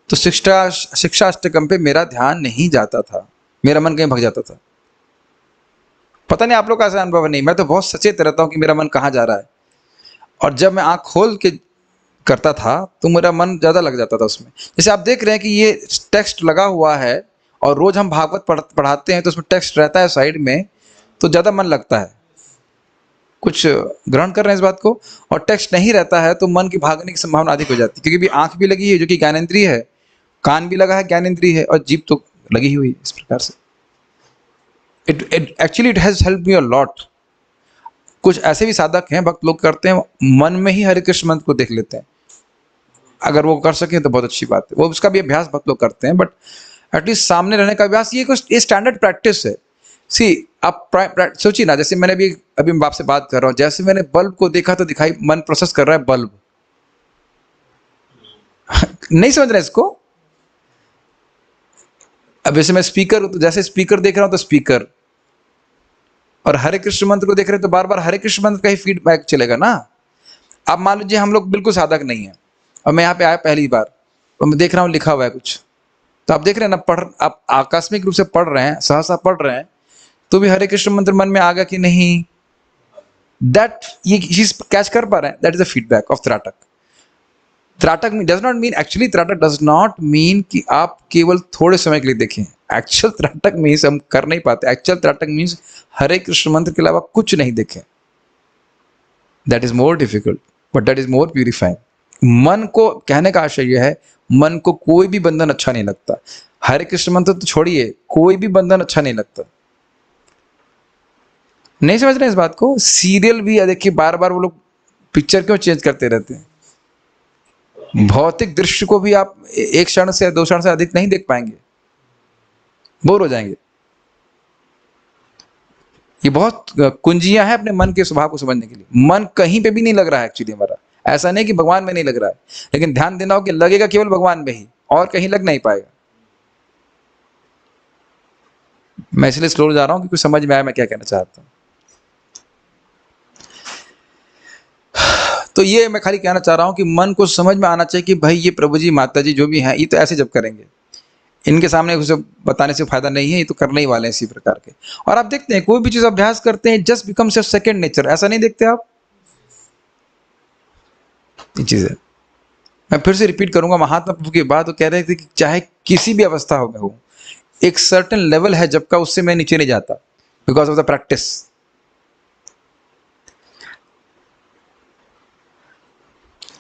तो शिक्षाष्टकम पे मेरा ध्यान नहीं जाता था, मेरा मन कहीं भग जाता था। पता नहीं आप लोग का ऐसा अनुभव नहीं, मैं तो बहुत सचेत रहता हूँ कि मेरा मन कहाँ जा रहा है। और जब मैं आंख खोल के करता था तो मेरा मन ज़्यादा लग जाता था उसमें। जैसे आप देख रहे हैं कि ये टेक्स्ट लगा हुआ है और रोज हम भागवत पढ़ाते हैं तो उसमें टेक्स्ट रहता है साइड में, तो ज़्यादा मन लगता है। कुछ ग्रहण कर रहे हैं इस बात को? और टेक्स्ट नहीं रहता है तो मन की भागने की संभावना अधिक हो जाती है, क्योंकि भी आंख भी लगी है जो कि ज्ञानेंद्रिय है, कान भी लगा है ज्ञानेंद्रिय है, और जीभ तो लगी हुई है। इस प्रकार से it has help me a lot. कुछ ऐसे भी साधक हैं, भक्त लोग करते हैं, मन में ही हरे कृष्ण मंत्र को देख लेते हैं। अगर वो कर सके तो बहुत अच्छी बात है, वो उसका भी अभ्यास भक्त लोग करते हैं, बट एटलीस्ट सामने रहने का अभ्यास, ये स्टैंडर्ड प्रैक्टिस है। सी आप सोचिए ना, जैसे मैंने अभी मैं आपसे बात कर रहा हूँ, जैसे मैंने बल्ब को देखा तो दिखाई, मन प्रोसेस कर रहा है बल्ब। नहीं समझ रहे इसको? अब जैसे मैं स्पीकर, तो जैसे स्पीकर देख रहा हूं तो स्पीकर, और हरे कृष्ण मंत्र को देख रहे हैं तो बार बार हरे कृष्ण मंत्र का ही फीडबैक चलेगा ना। अब मान लीजिए हम लोग बिल्कुल साधक नहीं है और मैं यहाँ पे आया पहली बार और मैं देख रहा हूँ लिखा हुआ है कुछ, तो आप देख रहे हैं ना, आप आकस्मिक रूप से पढ़ रहे हैं, सहसा पढ़ रहे हैं, तो भी हरे कृष्ण मंत्र मन में आ गया कि नहीं, दैट ये चीज कैच कर पा रहे हैं, that is the feedback of त्राटक। त्राटक डज नॉट मीन, एक्चुअली त्राटक डज नॉट मीन कि आप केवल थोड़े समय के लिए देखें। एक्चुअल त्राटक मीन्स हम कर नहीं पाते, एक्चुअल त्राटक मीन्स हरे कृष्ण मंत्र के अलावा कुछ नहीं देखें। That is more difficult but that is more purifying. मन को कहने का आशय यह है, मन को कोई भी बंधन अच्छा नहीं लगता। हरे कृष्ण मंत्र तो छोड़िए, कोई भी बंधन अच्छा नहीं लगता। नहीं समझ रहे इस बात को? सीरियल भी देखिए, बार बार वो लोग पिक्चर क्यों चेंज करते रहते हैं? भौतिक दृश्य को भी आप एक क्षण से 2 क्षण से अधिक नहीं देख पाएंगे, बोर हो जाएंगे। ये बहुत कुंजियां हैं अपने मन के स्वभाव को समझने के लिए। मन कहीं पे भी नहीं लग रहा है एक्चुअली हमारा, ऐसा नहीं कि भगवान में नहीं लग रहा है, लेकिन ध्यान देना हो कि लगेगा केवल भगवान में ही, और कहीं लग नहीं पाएगा। मैं इसलिए स्लो जा रहा हूं कि कुछ समझ में आया मैं क्या कहना चाहता हूं। तो ये मैं खाली कहना चाह रहा हूं कि मन को समझ में आना चाहिए कि भाई ये प्रभु जी माता जी जो भी हैं, ये तो ऐसे जब करेंगे, इनके सामने उसे बताने से फायदा नहीं है, ये तो करने ही वाले हैं इसी प्रकार के। और आप देखते हैं कोई भी चीज अभ्यास करते हैं, just becomes your second nature, ऐसा नहीं देखते आप? ये चीज है। मैं फिर से रिपीट करूंगा, महात्मा प्रभु की बात तो कह रहे थे कि चाहे किसी भी अवस्था में हो, एक सर्टेन लेवल है जब का, उससे मैं नीचे नहीं जाता, बिकॉज ऑफ द प्रैक्टिस।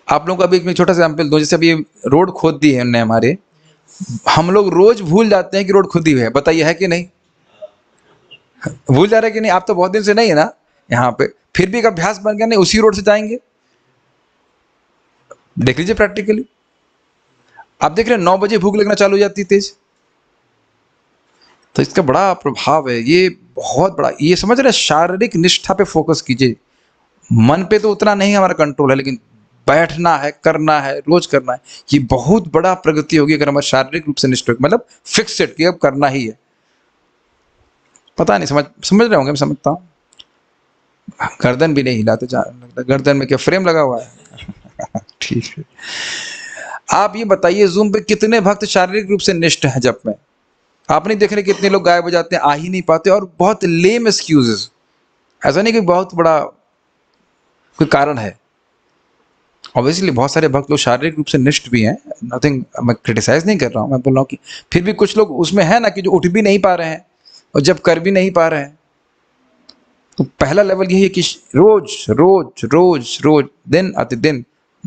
आप लोगों को अभी एक छोटा सा एग्जाम्पल दो, जैसे अभी रोड खोद दी है उन्होंने हमारे, हम लोग रोज भूल जाते हैं कि रोड खुदी हुई है, बताइए है कि नहीं? भूल जा रहे कि नहीं? आप तो बहुत दिन से नहीं है ना यहाँ पे, फिर भी एक अभ्यास बन गया, नहीं उसी रोड से जाएंगे। देख लीजिए प्रैक्टिकली, आप देख रहे हैं 9 बजे भूख लगना चालू हो जाती तेज, तो इसका बड़ा प्रभाव है। ये बहुत बड़ा, ये समझ रहे, शारीरिक निष्ठा पे फोकस कीजिए। मन पे तो उतना नहीं हमारा कंट्रोल है, लेकिन बैठना है, करना है, रोज करना है, ये बहुत बड़ा प्रगति होगी अगर हम शारीरिक रूप से निष्ठ, मतलब फिक्सेड कि अब करना ही है। पता नहीं समझ रहे होंगे, मैं समझता हूँ। गर्दन भी नहीं हिलाते, गर्दन में क्या फ्रेम लगा हुआ है? ठीक है। आप ये बताइए, जूम पे कितने भक्त शारीरिक रूप से निष्ठ हैं जब में? आप नहीं देख रहे कितने लोग गायब हो जाते हैं, आ ही नहीं पाते, और बहुत लेम एक्सक्यूजेस। ऐसा नहीं कि बहुत बड़ा कोई कारण है। ऑब्वियसली बहुत सारे भक्त लोग शारीरिक रूप से निष्ठ भी हैं, नथिंग, मैं क्रिटिसाइज नहीं कर रहा हूँ, मैं बोल रहा हूँ कि फिर भी कुछ लोग उसमें है ना कि जो उठ भी नहीं पा रहे हैं और जब कर भी नहीं पा रहे हैं। तो पहला लेवल यही है कि रोज रोज रोज रोज, दिन अतिदिन,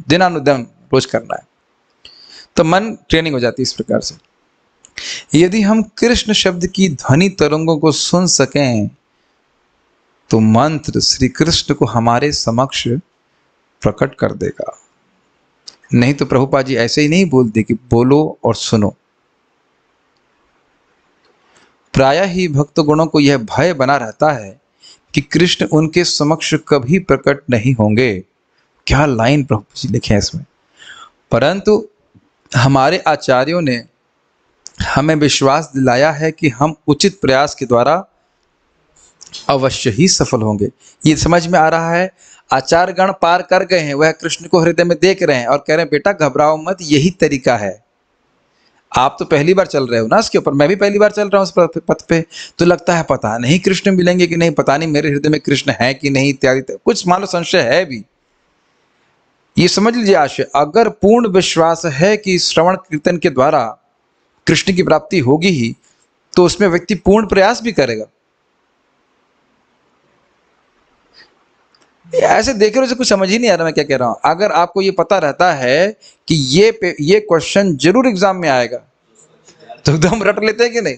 दिनानुदिन रोज करना है, तो मन ट्रेनिंग हो जाती है इस प्रकार से। यदि हम कृष्ण शब्द की ध्वनि तरंगों को सुन सकें तो मंत्र श्री कृष्ण को हमारे समक्ष प्रकट कर देगा। नहीं तो प्रभुपाद जी ऐसे ही नहीं बोलते कि बोलो और सुनो। प्रायः ही भक्त गुणों को यह भय बना रहता है कि कृष्ण उनके समक्ष कभी प्रकट नहीं होंगे। क्या लाइन प्रभु जी लिखे हैं इसमें। परंतु हमारे आचार्यों ने हमें विश्वास दिलाया है कि हम उचित प्रयास के द्वारा अवश्य ही सफल होंगे। ये समझ में आ रहा है, आचार्य गण पार कर गए हैं, वह कृष्ण को हृदय में देख रहे हैं और कह रहे हैं बेटा घबराओ मत, यही तरीका है। आप तो पहली बार चल रहे हो ना इसके ऊपर, मैं भी पहली बार चल रहा हूँ उस पथ पे, तो लगता है पता नहीं कृष्ण मिलेंगे कि नहीं, पता नहीं मेरे हृदय में कृष्ण है कि नहीं, इत्यादि कुछ मान लो संशय है भी। ये समझ लीजिए आशय, अगर पूर्ण विश्वास है कि श्रवण कीर्तन के द्वारा कृष्ण की प्राप्ति होगी ही, तो उसमें व्यक्ति पूर्ण प्रयास भी करेगा। ऐसे देख रहे हो कुछ समझ ही नहीं आ रहा मैं क्या कह रहा हूं। अगर आपको ये पता रहता है कि ये क्वेश्चन जरूर एग्जाम में आएगा, तो एकदम रट लेते हैं कि नहीं।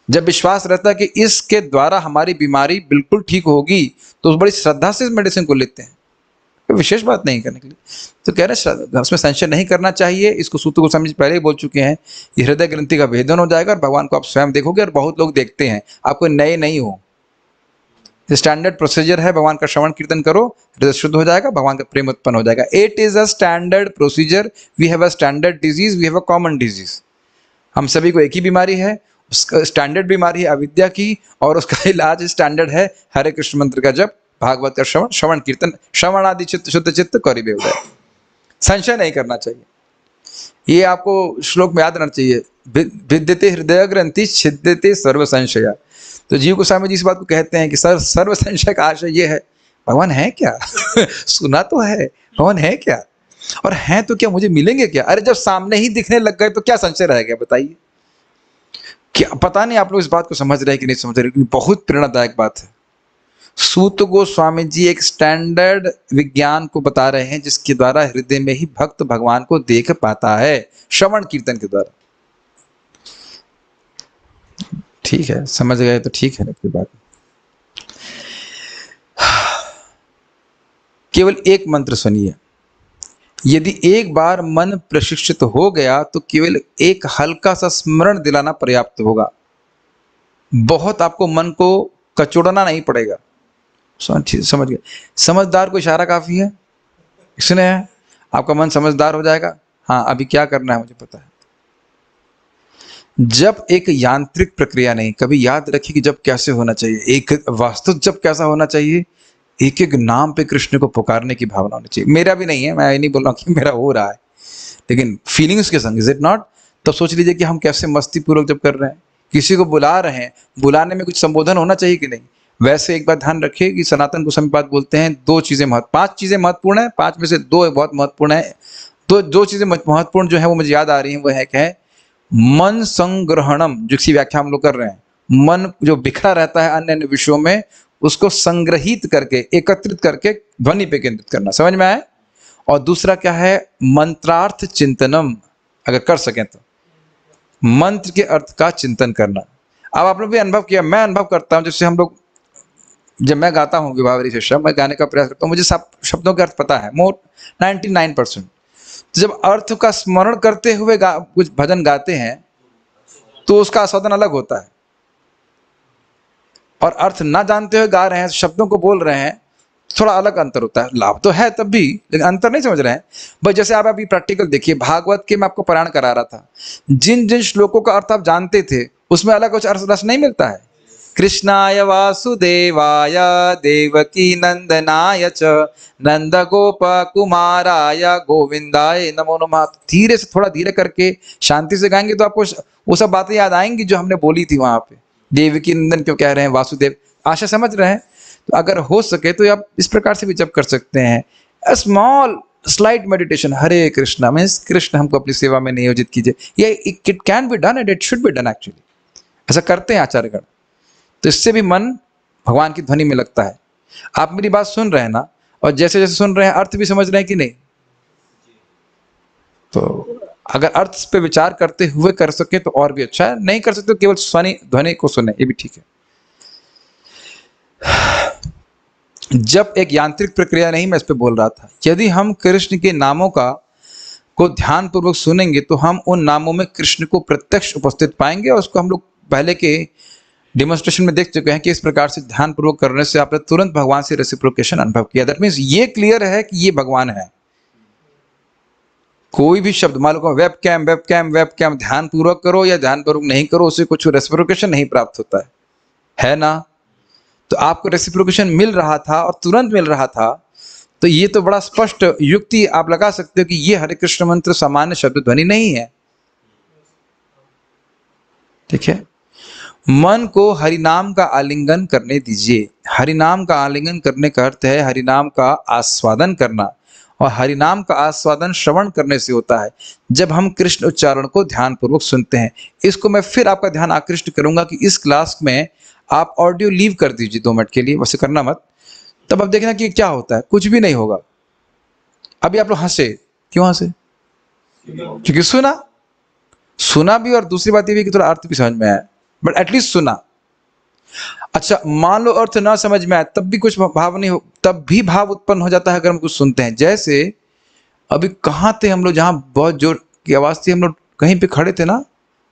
जब विश्वास रहता है कि इसके द्वारा हमारी बीमारी बिल्कुल ठीक होगी, तो बड़ी श्रद्धा से इस मेडिसिन को लेते हैं, विशेष बात नहीं करने के लिए। तो कह रहे उसमें संशय नहीं करना चाहिए। इसको सूत्र को समझ पहले ही बोल चुके हैं, ये हृदय ग्रंथि का भेदन हो जाएगा और भगवान को आप स्वयं देखोगे, और बहुत लोग देखते हैं, आपको नए नहीं हो। स्टैंडर्ड प्रोसीजर है, भगवान का श्रवण कीर्तन करो, हृदय शुद्ध हो जाएगा, भगवान का प्रेम उत्पन्न हो जाएगा। It is a standard procedure. We have a standard disease, we have a common disease. हम सभी को एक ही बीमारी है उसका स्टैंडर्ड बीमारी है अविद्या की, और उसका इलाज स्टैंडर्ड है हरे कृष्ण मंत्र का जप, भागवत का श्रवण, श्रवण कीर्तन, श्रवण आदि चित्त शुद्ध चित्त कौरिबे उदय। संशय नहीं करना चाहिए। ये आपको श्लोक में याद रहना चाहिए, विद्यते हृदय ग्रंथि छिद्यते सर्व संशया। तो जीव गोस्वामी जी इस बात को कहते हैं कि सर्व संशय का आशय ये है, भगवान है क्या? सुना तो है, भगवान है क्या, और हैं तो क्या मुझे मिलेंगे क्या? अरे जब सामने ही दिखने लग गए तो क्या संशय रह गया बताइए? क्या पता नहीं आप लोग इस बात को समझ रहे हैं कि नहीं समझ रहे, बहुत प्रेरणादायक बात है। सूत गोस्वामी जी एक स्टैंडर्ड विज्ञान को बता रहे हैं जिसके द्वारा हृदय में ही भक्त भगवान को देख पाता है, श्रवण कीर्तन के द्वारा। ठीक है, समझ गए तो ठीक है ना कोई बात। केवल एक मंत्र सुनिए, यदि एक बार मन प्रशिक्षित हो गया तो केवल एक हल्का सा स्मरण दिलाना पर्याप्त होगा। बहुत आपको मन को कचोड़ना नहीं पड़ेगा। समझ गए? समझदार को इशारा काफी है, इसने है आपका मन समझदार हो जाएगा। हाँ, अभी क्या करना है मुझे पता है। जब एक यांत्रिक प्रक्रिया नहीं, कभी याद रखिए कि जब कैसे होना चाहिए, एक वास्तव जब कैसा होना चाहिए, एक एक नाम पे कृष्ण को पुकारने की भावना होनी चाहिए। मेरा भी नहीं है, मैं ये नहीं बोल रहा हूँ कि मेरा हो रहा है, लेकिन फीलिंग्स के संग, इज इट नॉट? तब सोच लीजिए कि हम कैसे मस्ती पूर्वक जब कर रहे हैं, किसी को बुला रहे हैं, बुलाने में कुछ संबोधन होना चाहिए कि नहीं। वैसे एक बात ध्यान रखिए कि सनातन गोस्वामी बात बोलते हैं, पांच चीजें महत्वपूर्ण है, पांच में से दो बहुत महत्वपूर्ण है। तो दो चीजें महत्वपूर्ण जो है वो मुझे याद आ रही है, वो है क्या है? मन संग्रहणम, जिसकी व्याख्या हम लोग कर रहे हैं, मन जो बिखरा रहता है अन्य अन्य विषयों में, उसको संग्रहित करके एकत्रित करके ध्वनि पे केंद्रित करना। समझ में आए? और दूसरा क्या है? मंत्रार्थ चिंतनम, अगर कर सकें तो मंत्र के अर्थ का चिंतन करना। अब आप लोग भी अनुभव किया, मैं अनुभव करता हूं, जैसे हम लोग, जब मैं गाता हूँ विभावरी शिष्य, मैं गाने का प्रयास करता हूँ, मुझे सब शब्दों के अर्थ पता है, मोर 99%। तो जब अर्थ का स्मरण करते हुए कुछ भजन गाते हैं तो उसका आस्वादन अलग होता है, और अर्थ ना जानते हुए गा रहे हैं, शब्दों को बोल रहे हैं, थोड़ा अलग अंतर होता है। लाभ तो है तब भी, लेकिन अंतर नहीं समझ रहे हैं। बस जैसे आप अभी प्रैक्टिकल देखिए, भागवत के मैं आपको पारायण करा रहा था, जिन जिन श्लोकों का अर्थ आप जानते थे उसमें अलग कुछ अर्थ रस नहीं मिलता है। कृष्णाय वासुदेवाय देवकी नंदनाय च नंद गोप कुमाराय गोविंदाय नमो नमः। धीरे से, थोड़ा धीरे करके शांति से गाएंगे तो आपको वो सब बातें याद आएंगी जो हमने बोली थी वहां पे। देवकी नंदन क्यों कह रहे हैं, वासुदेव, आशा समझ रहे हैं? तो अगर हो सके तो आप इस प्रकार से भी जप कर सकते हैं। स्मॉल स्लाइट मेडिटेशन, हरे कृष्णा मीन्स कृष्ण हमको अपनी सेवा में नियोजित कीजिए। ये it can be done and it should be done actually. ऐसा करते हैं आचार्यगण, तो इससे भी मन भगवान की ध्वनि में लगता है। आप मेरी बात सुन रहे हैं ना, और जैसे जैसे सुन रहे हैं अर्थ भी समझ रहे हैं कि नहीं? तो अगर अर्थ पे विचार करते हुए कर सके तो और भी अच्छा है, नहीं कर सकते तो केवल स्वनि ध्वनि को सुने, ये भी ठीक है। जब एक यांत्रिक प्रक्रिया नहीं, मैं इस पे बोल रहा था, यदि हम कृष्ण के नामों को ध्यान पूर्वक सुनेंगे तो हम उन नामों में कृष्ण को प्रत्यक्ष उपस्थित पाएंगे। और उसको हम लोग पहले के डेमोन्स्ट्रेशन में देख चुके हैं कि इस प्रकार से ध्यान पूर्वक करने से आपने तुरंत भगवान से रेसिप्रोकेशन अनुभव किया। दैट मीन्स ये क्लियर है कि ये भगवान है। कोई भी शब्द, मान लो वेब कैम ध्यान पूर्वक करो या ध्यान पूर्वक नहीं करो, उससे कुछ रेसिप्रोकेशन नहीं प्राप्त होता है ना? तो आपको रेसिप्रोकेशन मिल रहा था और तुरंत मिल रहा था, तो ये तो बड़ा स्पष्ट युक्ति आप लगा सकते हो कि ये हरे कृष्ण मंत्र सामान्य शब्द ध्वनि नहीं है। ठीक है, मन को हरिनाम का आलिंगन करने दीजिए। हरिनाम का आलिंगन करने का अर्थ है हरिनाम का आस्वादन करना, और हरिनाम का आस्वादन श्रवण करने से होता है, जब हम कृष्ण उच्चारण को ध्यान पूर्वक सुनते हैं। इसको मैं फिर आपका ध्यान आकृष्ट करूंगा कि इस क्लास में आप ऑडियो लीव कर दीजिए 2 मिनट के लिए, वैसे करना मत। तब आप देखना कि क्या होता है, कुछ भी नहीं होगा। अभी आप लोग हंसे, क्यों हंसे? क्योंकि सुना भी, और दूसरी बात ये भी कि थोड़ा अर्थ भी समझ में आया, बट एटलीस्ट सुना। अच्छा, मान लो अर्थ ना समझ में आए तब भी कुछ भाव नहीं हो, तब भी भाव उत्पन्न हो जाता है अगर हम कुछ सुनते हैं। जैसे अभी कहाँ थे हम लोग, जहाँ बहुत जोर की आवाज थी, हम लोग कहीं पे खड़े थे ना,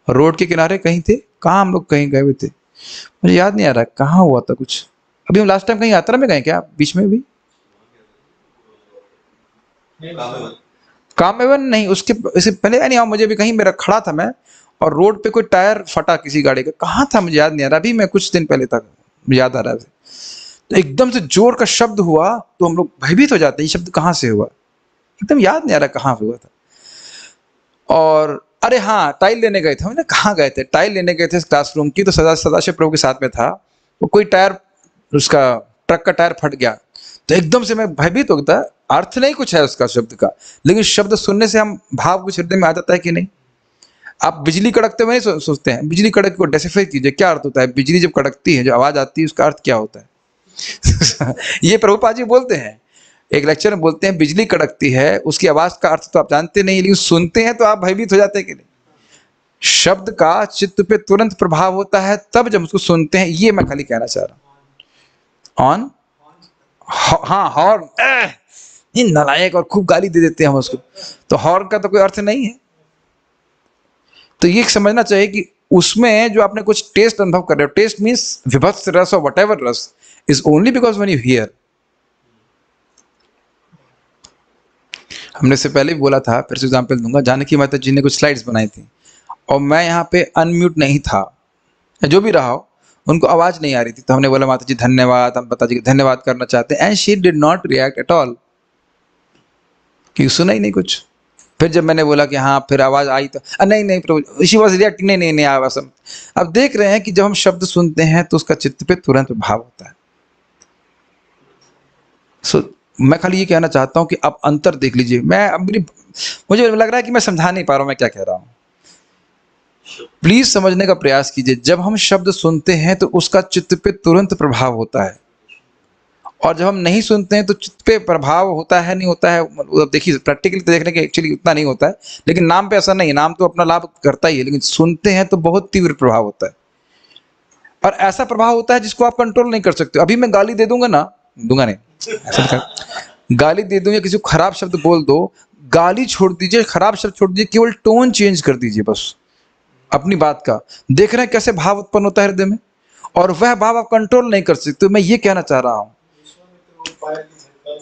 रोड के किनारे कहीं थे, कहाँ हम लोग कहीं गए हुए थे, मुझे याद नहीं आ रहा कहाँ हुआ था कुछ। अभी हम लास्ट टाइम कहीं यात्रा में गए क्या बीच में भी? कामेवन नहीं, उसके पहले नहीं, मुझे भी कहीं मेरा खड़ा था मैं, और रोड पे कोई टायर फटा किसी गाड़ी का, कहाँ था मुझे याद नहीं आ रहा, अभी मैं कुछ दिन पहले तक याद आ रहा है। तो एकदम से जोर का शब्द हुआ तो हम लोग भयभीत हो जाते हैं, ये शब्द कहाँ से हुआ, एकदम याद नहीं आ रहा कहाँ हुआ था। और अरे हाँ, टाइल लेने गए थे, हमने कहाँ गए थे, टाइल लेने गए थे क्लासरूम की, तो सदाशिव प्रभु के साथ में था, तो कोई टायर, उसका ट्रक का टायर फट गया, तो एकदम से मैं भयभीत हो गया। अर्थ नहीं कुछ है उसका शब्द का, लेकिन शब्द सुनने से हम भाव कुछ हृदय में आ जाता है कि नहीं। आप बिजली कड़कते हुए नहीं सोचते हैं, बिजली कड़क को डेसिफाई कीजिए, क्या अर्थ होता है, बिजली जब कड़कती है, जो आवाज आती है, उसका अर्थ क्या होता है। ये प्रभुपाद जी बोलते हैं, एक लेक्चर में बोलते हैं, बिजली कड़कती है, उसकी आवाज का अर्थ तो आप जानते नहीं, लेकिन सुनते हैं तो आप भयभीत हो जाते हैं कि नहीं। शब्द का चित्त पे तुरंत प्रभाव होता है तब जब उसको सुनते हैं, ये मैं खाली कहना चाह रहा हूं। ऑन, हाँ हॉर्न, ये नालायक, और खूब गाली दे देते हैं हम उसको, तो हॉर्न का तो कोई अर्थ नहीं है। तो ये समझना चाहिए कि उसमें जो आपने कुछ टेस्ट अनुभव कर रहे हो, टेस्ट मीन्स विभत्स रस और व्हाटएवर रस, is only because when you here. हमने इससे पहले भी बोला था, फिर से एग्जाम्पल दूंगा, जानकी माता जी ने कुछ स्लाइड्स बनाई थी और मैं यहाँ पे अनम्यूट नहीं था, जो भी रहा हो, उनको आवाज नहीं आ रही थी, तो हमने बोला माता जी धन्यवाद, हम माता जी धन्यवाद करना चाहते हैं, and she did not react at all, कि सुना ही नहीं कुछ। फिर जब मैंने बोला कि हाँ, फिर आवाज आई तो नहीं नहीं प्रभु, शी वाज रिएक्टिंग, नहीं नहीं नहीं आवाज। अब देख रहे हैं कि जब हम शब्द सुनते हैं तो उसका चित्त पे तुरंत प्रभाव होता है। सो मैं खाली ये कहना चाहता हूँ कि आप अंतर देख लीजिए। मैं अब मुझे लग रहा है कि मैं समझा नहीं पा रहा हूँ मैं क्या कह रहा हूँ, प्लीज समझने का प्रयास कीजिए। जब हम शब्द सुनते हैं तो उसका चित्त पे तुरंत प्रभाव होता है, और जब हम नहीं सुनते हैं तो चित्त पे प्रभाव होता है नहीं होता है, देखिए प्रैक्टिकली तो देखने के एक्चुअली उतना नहीं होता है, लेकिन नाम पे ऐसा नहीं है, नाम तो अपना लाभ करता ही है, लेकिन सुनते हैं तो बहुत तीव्र प्रभाव होता है। और ऐसा प्रभाव होता है जिसको आप कंट्रोल नहीं कर सकते। अभी मैं गाली दे दूंगा ना, दूंगा नहीं, गाली दे दूंगा, किसी को खराब शब्द बोल दो, गाली छोड़ दीजिए, खराब शब्द छोड़ दीजिए, केवल टोन चेंज कर दीजिए बस अपनी बात का। देख रहे हैं कैसे भाव उत्पन्न होता है हृदय में, और वह भाव आप कंट्रोल नहीं कर सकते। मैं ये कहना चाह रहा हूं,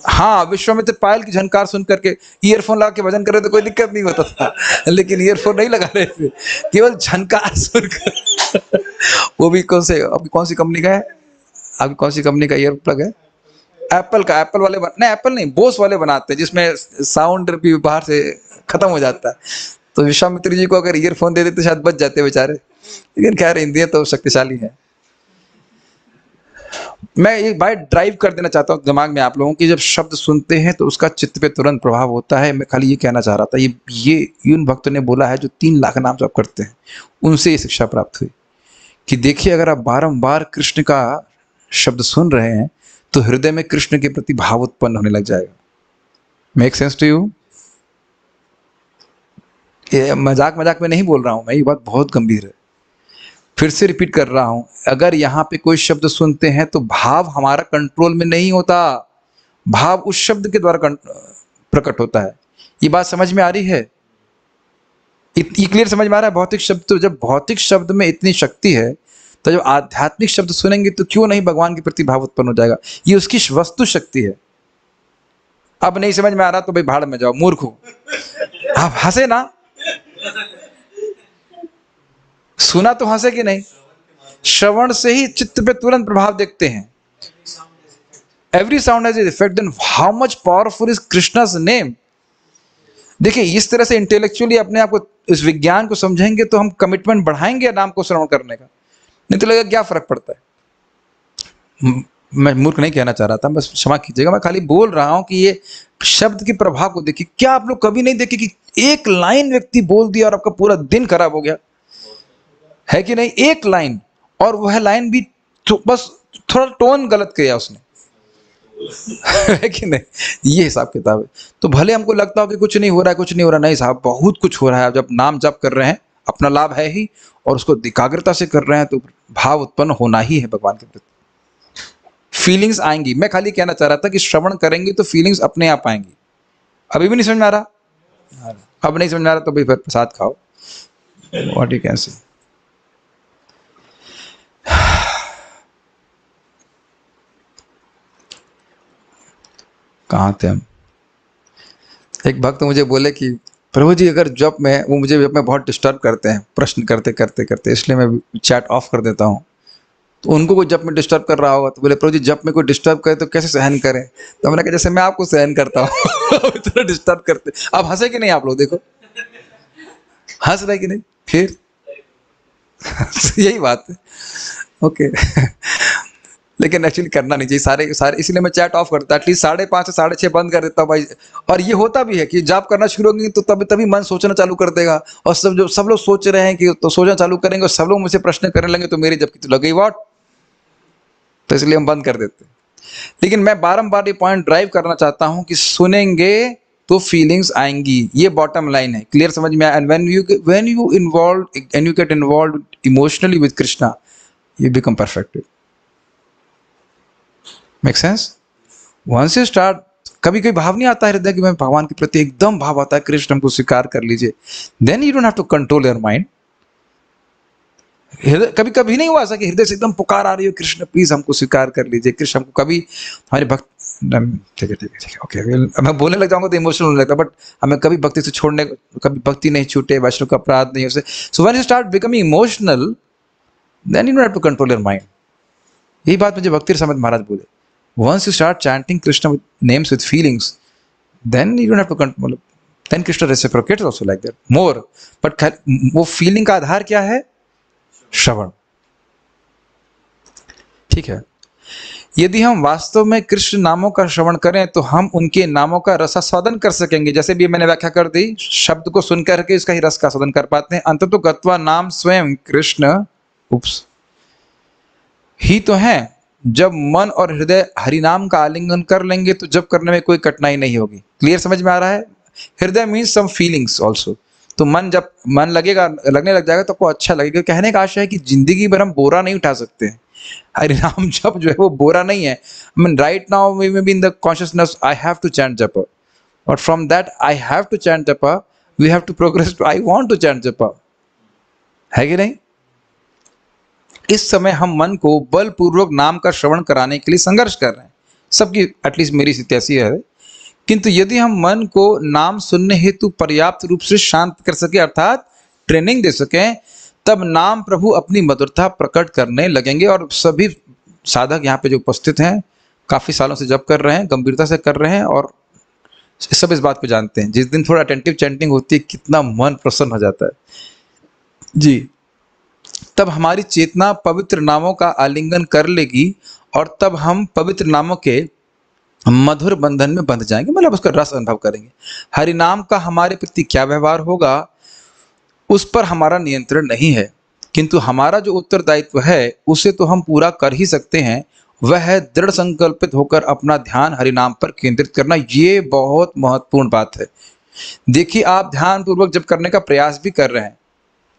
हाँ, विश्वामित्र पायल की झनकार सुन करके ईयरफोन लगा के भजन कर रहे तो कोई दिक्कत नहीं होता था, लेकिन ईयरफोन नहीं लगा रहे थे, केवल झनकार सुनकर। वो भी कौन सी कंपनी का है, आपकी कौन सी कंपनी का ईयर प्लग है? एप्पल का, एप्पल वाले नहीं, एप्पल नहीं, बोस वाले बनाते हैं जिसमें साउंड भी बाहर से खत्म हो जाता है। तो विश्वामित्र जी को अगर ईयरफोन दे देते तो शायद बच जाते बेचारे, लेकिन खैर इंद्रिय तो शक्तिशाली है। मैं एक बात ड्राइव कर देना चाहता हूँ दिमाग में आप लोगों की, जब शब्द सुनते हैं तो उसका चित्त पे तुरंत प्रभाव होता है। मैं खाली ये कहना चाह रहा था, ये उन भक्तों ने बोला है जो 3 लाख नाम जप करते हैं, उनसे ये शिक्षा प्राप्त हुई कि देखिए, अगर आप बारंबार कृष्ण का शब्द सुन रहे हैं तो हृदय में कृष्ण के प्रति भाव उत्पन्न होने लग जाएगा। Make sense to you? ये मजाक मजाक में नहीं बोल रहा हूं मैं, ये बात बहुत गंभीर है। फिर से रिपीट कर रहा हूं, अगर यहां पे कोई शब्द सुनते हैं तो भाव हमारा कंट्रोल में नहीं होता, भाव उस शब्द के द्वारा प्रकट होता है। ये बात समझ में आ रही है? ये क्लियर समझ में आ रहा है? भौतिक शब्द, तो जब भौतिक शब्द में इतनी शक्ति है तो जब आध्यात्मिक शब्द सुनेंगे तो क्यों नहीं भगवान के प्रति भाव उत्पन्न हो जाएगा। ये उसकी वस्तु शक्ति है। अब नहीं समझ में आ रहा तो भाई भाड़ में जाओ, मूर्ख हो आप। हंसे ना, सुना तो हंसे कि नहीं? श्रवण से ही चित्त पे तुरंत प्रभाव देखते हैं। Every sound has effect, then how much powerful is Krishna's name. देखिए, इस तरह से इंटेलेक्चुअली अपने आप को, इस विज्ञान को समझेंगे तो हम कमिटमेंट बढ़ाएंगे नाम को श्रवण करने का, नहीं तो लगेगा क्या फर्क पड़ता है। मैं मूर्ख नहीं कहना चाह रहा था, बस क्षमा कीजिएगा, मैं खाली बोल रहा हूं कि ये शब्द के प्रभाव को देखिए। क्या आप लोग कभी नहीं देखे कि एक लाइन व्यक्ति बोल दिया और आपका पूरा दिन खराब हो गया, है कि नहीं? एक लाइन, और वह लाइन भी तो बस थोड़ा टोन गलत किया उसने, है कि नहीं? ये हिसाब किताब है। तो भले हमको लगता हो कि कुछ नहीं हो रहा है, कुछ नहीं हो रहा, नहीं साहब, बहुत कुछ हो रहा है। जब नाम जप कर रहे हैं, अपना लाभ है ही, और उसको एकाग्रता से कर रहे हैं तो भाव उत्पन्न होना ही है भगवान के प्रति। फीलिंग्स आएंगी। मैं खाली कहना चाह रहा था कि श्रवण करेंगे तो फीलिंग्स अपने आप आएंगी। अभी भी नहीं समझ में आ रहा? अब नहीं समझ में आ रहा तो भाई फिर प्रसाद खाओ, व्हाट यू कैन से। कहाँ थे हम? एक भक्त मुझे बोले कि प्रभु जी अगर जब मैं वो मुझे जब में बहुत डिस्टर्ब करते हैं प्रश्न करते करते करते, इसलिए मैं चैट ऑफ कर देता हूँ। तो उनको कोई जब में डिस्टर्ब कर रहा होगा तो बोले प्रभु जी जब में कोई डिस्टर्ब करे तो कैसे सहन करें? तो मैंने कहा जैसे मैं आपको सहन करता हूँ इतना डिस्टर्ब करते। अब हंसे कि नहीं आप लोग? देखो हंस रहे कि नहीं फिर यही बात है। ओके लेकिन एक्चुअली करना नहीं चाहिए सारे सारे, इसलिए मैं चैट ऑफ करता, एटलीस्ट 5:30 से 6:30 बंद कर देता हूँ भाई। और ये होता भी है कि जॉब करना शुरू होंगे तो तभी तभी मन सोचना चालू कर देगा, और सब लोग सोच रहे हैं कि तो सोचना चालू करेंगे, और सब लोग मुझसे प्रश्न करने लगे तो मेरी जबकि तो लग गई व्हाट, तो इसलिए हम बंद कर देते हैं। लेकिन मैं बारम्बार ये पॉइंट ड्राइव करना चाहता हूँ कि सुनेंगे तो फीलिंग्स आएंगी, ये बॉटम लाइन है। क्लियर समझ में आया? And when you involve and you get involve emotionally with Krishna, you become perfect. Make sense? Once you start, कभी कभी भाव नहीं आता है हृदय कि मैं भगवान के प्रति एकदम भाव आता है, कृष्ण हमको स्वीकार कर लीजिए, then you don't have to control your mind. कभी कभी नहीं हुआ ऐसा कि हृदय से एकदम पुकार आ रही हो, कृष्ण प्लीज हमको स्वीकार कर लीजिए, कृष्ण हमको, कभी हमारे भक्त, ठीक है ठीक है ठीक है ओके, मैं बोलने लग जाऊंगा तो इमोशनल होने लगता, बट हमें कभी भक्ति से छोड़ने, कभी भक्ति नहीं छूटे, वैष्णव का अपराध नहीं उसे। So when you start becoming emotional, then you don't have to control your mind. यही बात मुझे भक्ति रसामृत महाराज बोले, once you start chanting Krishna with names with feelings, then you don't have to control, then Krishna reciprocates also like that more, but वो feeling का आधार क्या है? श्रवण। ठीक है, यदि हम वास्तव में कृष्ण नामों का श्रवण करें तो हम उनके नामों का रसास्वादन कर सकेंगे। जैसे भी मैंने व्याख्या कर दी, शब्द को सुन करके इसका ही रस का स्वादन कर पाते हैं। अंततो गत्वा नाम स्वयं कृष्ण उप्स ही तो है। जब मन और हृदय हरिनाम का आलिंगन कर लेंगे तो जब करने में कोई कठिनाई नहीं होगी। क्लियर समझ में आ रहा है? हृदय मीन्स सम फीलिंग्स ऑल्सो। तो जब मन लगने लग जाएगा तो आपको अच्छा लगेगा। कहने का आशय है कि जिंदगी भर हम बोरा नहीं उठा सकते हैं। हरिनाम जप जो है वो बोरा नहीं है। I mean, right now we may be in the consciousness I have to chant japa, but from that I have to chant japa we have to progress to I want to chant japa, है कि नहीं? इस समय हम मन को बलपूर्वक नाम का श्रवण कराने के लिए संघर्ष कर रहे हैं। सबकी, एटलीस्ट मेरी स्थिति ऐसी है। किंतु यदि हम मन को नाम सुनने हेतु पर्याप्त रूप से शांत कर सके, अर्थात ट्रेनिंग दे सकें, तब नाम प्रभु अपनी मधुरता प्रकट करने लगेंगे। और सभी साधक यहाँ पे जो उपस्थित हैं काफी सालों से जप कर रहे हैं, गंभीरता से कर रहे हैं, और सब इस बात को जानते हैं। जिस दिन थोड़ा अटेंटिव चैंटिंग होती है कितना मन प्रसन्न हो जाता है जी। तब हमारी चेतना पवित्र नामों का आलिंगन कर लेगी, और तब हम पवित्र नामों के मधुर बंधन में बंध जाएंगे, मतलब उसका रस अनुभव करेंगे। हरि नाम का हमारे प्रति क्या व्यवहार होगा उस पर हमारा नियंत्रण नहीं है, किंतु हमारा जो उत्तरदायित्व है उसे तो हम पूरा कर ही सकते हैं। वह है दृढ़ संकल्पित होकर अपना ध्यान हरि नाम पर केंद्रित करना। ये बहुत महत्वपूर्ण बात है। देखिए, आप ध्यान पूर्वक जब करने का प्रयास भी कर रहे हैं,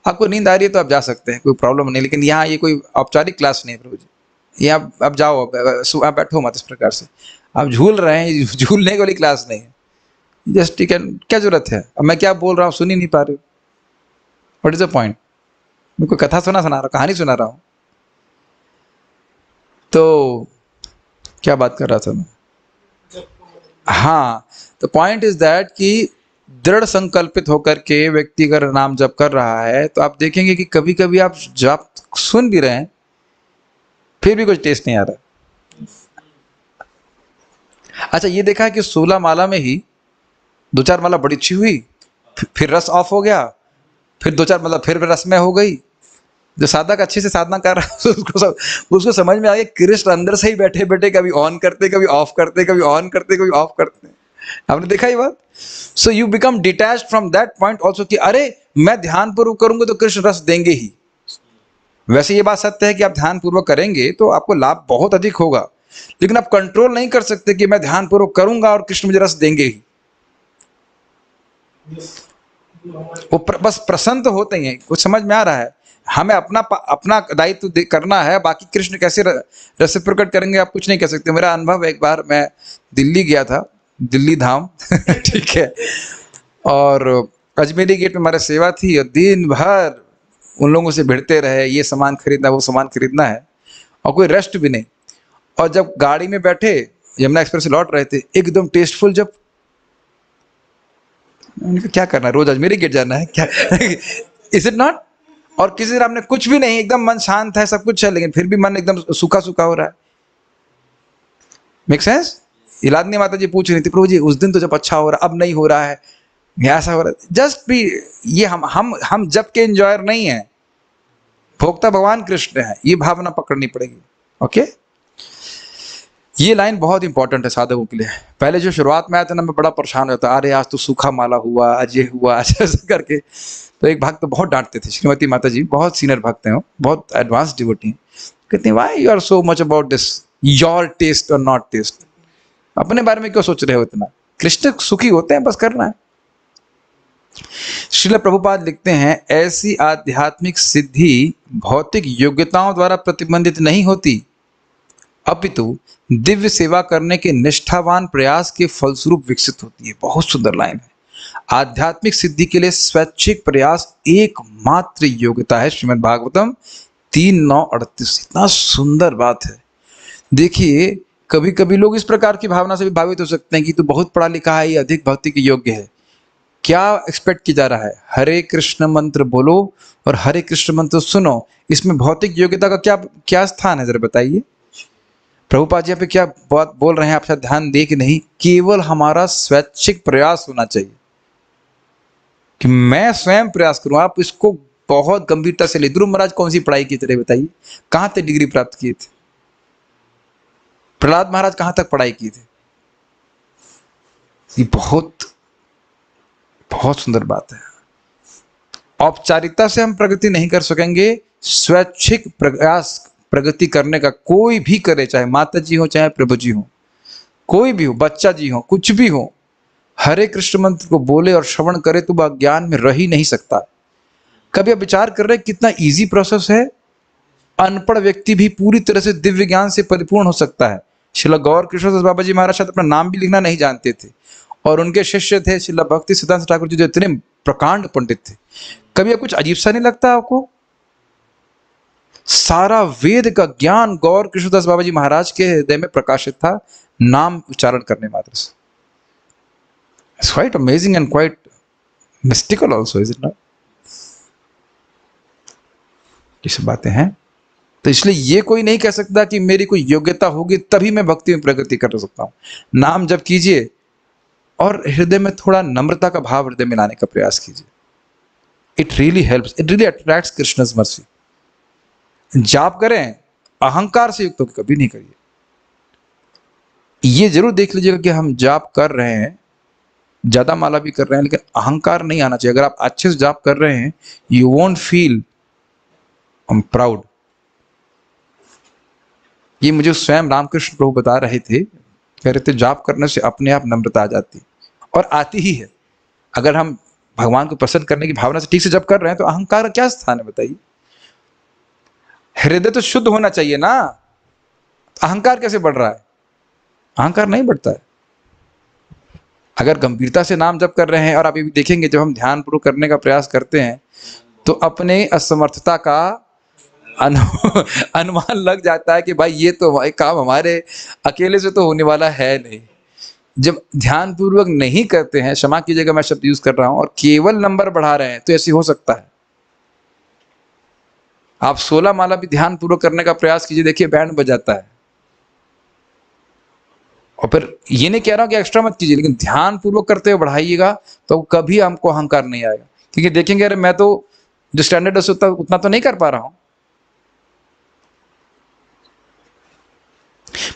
आपको नींद आ रही है तो आप जा सकते हैं, कोई प्रॉब्लम नहीं। लेकिन यहाँ ये कोई औपचारिक क्लास नहीं है प्रभु जी, यहाँ आप जाओ, आप बैठो मत इस प्रकार से। आप झूल रहे हैं, झूलने वाली क्लास नहीं है। जस्ट ठीक है, क्या जरूरत है? अब मैं क्या बोल रहा हूँ सुन ही नहीं पा रहे हो? What is the point? मैं कोई कथा सुना रहा हूँ, कहानी सुना रहा हूँ? तो क्या बात कर रहा था मैं? हाँ, तो पॉइंट इज दैट कि दृढ़ संकल्पित होकर के व्यक्ति अगर नाम जप कर रहा है तो आप देखेंगे कि कभी कभी आप जप सुन भी रहे हैं फिर भी कुछ टेस्ट नहीं आ रहा। अच्छा, ये देखा है कि 16 माला में ही 2-4 माला बड़ी अच्छी हुई, फिर रस ऑफ हो गया, फिर 2-4 मतलब फिर रस में हो गई। जो साधक अच्छे से साधना कर रहा है उसको समझ में आ गया कृष्ण अंदर से ही बैठे बैठे कभी ऑन करते, कभी ऑफ करते, कभी ऑन करते, कभी ऑफ करते। आपने देखा ये बात? So you become detached from that point also कि अरे मैं ध्यान पूर्वक करूंगा तो कृष्ण रस देंगे ही। वैसे ये बात सत्य है कि आप ध्यान पूर्वक करेंगे तो आपको लाभ बहुत अधिक होगा, लेकिन आप कंट्रोल नहीं कर सकते कि मैं ध्यान पूर्वक करूंगा और कृष्ण मुझे रस देंगे ही। वो बस प्रसन्न तो होते ही हैं। कुछ समझ में आ रहा है? हमें अपना दायित्व करना है, बाकी कृष्ण कैसे रस प्रकट करेंगे आप कुछ नहीं कह सकते। मेरा अनुभव, एक बार मैं दिल्ली गया था, दिल्ली धाम ठीक है, और अजमेरी गेट में हमारी सेवा थी, और दिन भर उन लोगों से भिड़ते रहे, ये सामान खरीदना, वो सामान खरीदना है, और कोई रेस्ट भी नहीं। और जब गाड़ी में बैठे, यमुना एक्सप्रेस से लौट रहे थे, एकदम टेस्टफुल जब उनका क्या करना है, रोज अजमेरी गेट जाना है क्या? Is it not? और किसी दिन आपने कुछ भी नहीं, एकदम मन शांत है, सब कुछ है, लेकिन फिर भी मन एकदम सूखा सूखा हो रहा है। Make sense? इलादनी माता जी पूछ रही थी, प्रभु जी उस दिन तो जब अच्छा हो रहा, अब नहीं हो रहा है, ऐसा हो रहा है। जस्ट भी, ये हम जब के एंजॉयर नहीं है, भोक्ता भगवान कृष्ण है, ये भावना पकड़नी पड़ेगी। ओके, ये लाइन बहुत इंपॉर्टेंट है साधकों के लिए। पहले जो शुरुआत में आया था ना, मैं बड़ा परेशान होता, अरे आज तो सूखा माला हुआ, आज ये हुआ, ऐसा करके। तो एक भक्त तो बहुत डांटते थे, श्रीमती माता जी, बहुत सीनियर भक्त हैं, बहुत एडवांस डिवोटी हैं। कहते हैं, why you are so much about this, your test और नॉट टेस्ट, अपने बारे में क्यों सोच रहे हो इतना, कृष्ण सुखी होते हैं, बस करना है। श्रील प्रभुपाद लिखते हैं, ऐसी आध्यात्मिक सिद्धि भौतिक योग्यताओं द्वारा प्रतिबंधित नहीं होती, अपितु दिव्य सेवा करने के निष्ठावान प्रयास के फलस्वरूप विकसित होती है। बहुत सुंदर लाइन है। आध्यात्मिक सिद्धि के लिए स्वैच्छिक प्रयास एकमात्र योग्यता है। श्रीमद् भागवतम 3:9-38। इतना सुंदर बात है। देखिए, कभी कभी लोग इस प्रकार की भावना से भी भावित हो सकते हैं कि तू बहुत पढ़ा लिखा है, ये अधिक भक्ति के योग्य है। क्या एक्सपेक्ट किया जा रहा है? हरे कृष्ण मंत्र बोलो और हरे कृष्ण मंत्र सुनो, इसमें भौतिक योग्यता का क्या क्या स्थान है, जरा बताइए। प्रभुपाद जी यहाँ पे क्या बात बोल रहे हैं, आप शायद ध्यान दे कि नहीं, केवल हमारा स्वैच्छिक प्रयास होना चाहिए कि मैं स्वयं प्रयास करूं। आप इसको बहुत गंभीरता से ले। ध्रुव महाराज कौन सी पढ़ाई की थे बताइए, कहां तक डिग्री प्राप्त किए थे? प्रहलाद महाराज कहां तक पढ़ाई की थे? ये बहुत बहुत सुंदर बात है। औपचारिकता से हम प्रगति नहीं कर सकेंगे, स्वैच्छिक प्रयास प्रगति करने का कोई भी करे, चाहे माता जी हो, चाहे प्रभु जी हो, कोई भी हो, बच्चा जी हो, कुछ भी हो, हरे कृष्ण मंत्र को बोले और श्रवण करे तो वह अज्ञान में रह ही नहीं सकता। कभी आप विचार कर रहे हैं कितना इजी प्रोसेस है? अनपढ़ व्यक्ति भी पूरी तरह से दिव्य ज्ञान से परिपूर्ण हो सकता है। श्रील गौर कृष्णदास बाबा जी महाराज शायद अपना नाम भी लिखना नहीं जानते थे, और उनके शिष्य थे श्रील भक्ति सिद्धांत ठाकुर जी, जो इतने प्रकांड पंडित थे। कभी अब कुछ अजीब सा नहीं लगता आपको? सारा वेद का ज्ञान गौर कृष्णदास बाबा जी महाराज के हृदय में प्रकाशित था, नाम उच्चारण करने मात्र से। It's quite amazing and quite mystical also, is it not? ये सब बातें हैं। तो इसलिए ये कोई नहीं कह सकता कि मेरी कोई योग्यता होगी तभी मैं भक्ति में प्रगति कर सकता हूं। नाम जप कीजिए और हृदय में थोड़ा नम्रता का भाव हृदय में लाने का प्रयास कीजिए। It really helps, it really attracts Krishna's mercy. जाप करें, अहंकार से युक्त होकर कभी नहीं करिए। ये जरूर देख लीजिएगा कि हम जाप कर रहे हैं, ज्यादा माला भी कर रहे हैं, लेकिन अहंकार नहीं आना चाहिए। अगर आप अच्छे से जाप कर रहे हैं, you won't feel I am proud. ये मुझे स्वयं रामकृष्ण प्रभु बता रहे थे, कह रहे थे जाप करने से अपने आप नम्रता आ जाती, और आती ही है। अगर हम भगवान को प्रसन्न करने की भावना से ठीक से जप कर रहे हैं तो अहंकार का क्या स्थान है बताइए? हृदय तो शुद्ध होना चाहिए ना, अहंकार कैसे बढ़ रहा है? अहंकार नहीं बढ़ता है। अगर गंभीरता से नाम जप कर रहे हैं, और आप ये भी देखेंगे जब हम ध्यान पूर्वक करने का प्रयास करते हैं तो अपने असमर्थता का अनुमान लग जाता है कि भाई ये तो काम हमारे अकेले से तो होने वाला है नहीं। जब ध्यान पूर्वक नहीं करते हैं, क्षमा कीजिएगा मैं शब्द यूज कर रहा हूं, और केवल नंबर बढ़ा रहे हैं, तो ऐसे हो सकता है। आप 16 माला भी ध्यान पूर्वक करने का प्रयास कीजिए, देखिए बैंड बजाता है। और फिर ये नहीं कह रहा हूं कि एक्स्ट्रा मत कीजिए, लेकिन ध्यान पूर्वक करते हुए बढ़ाइएगा तो कभी हमको अहंकार नहीं आएगा। क्योंकि देखेंगे अरे मैं तो जो स्टैंडर्ड है उतना तो नहीं कर पा रहा हूं।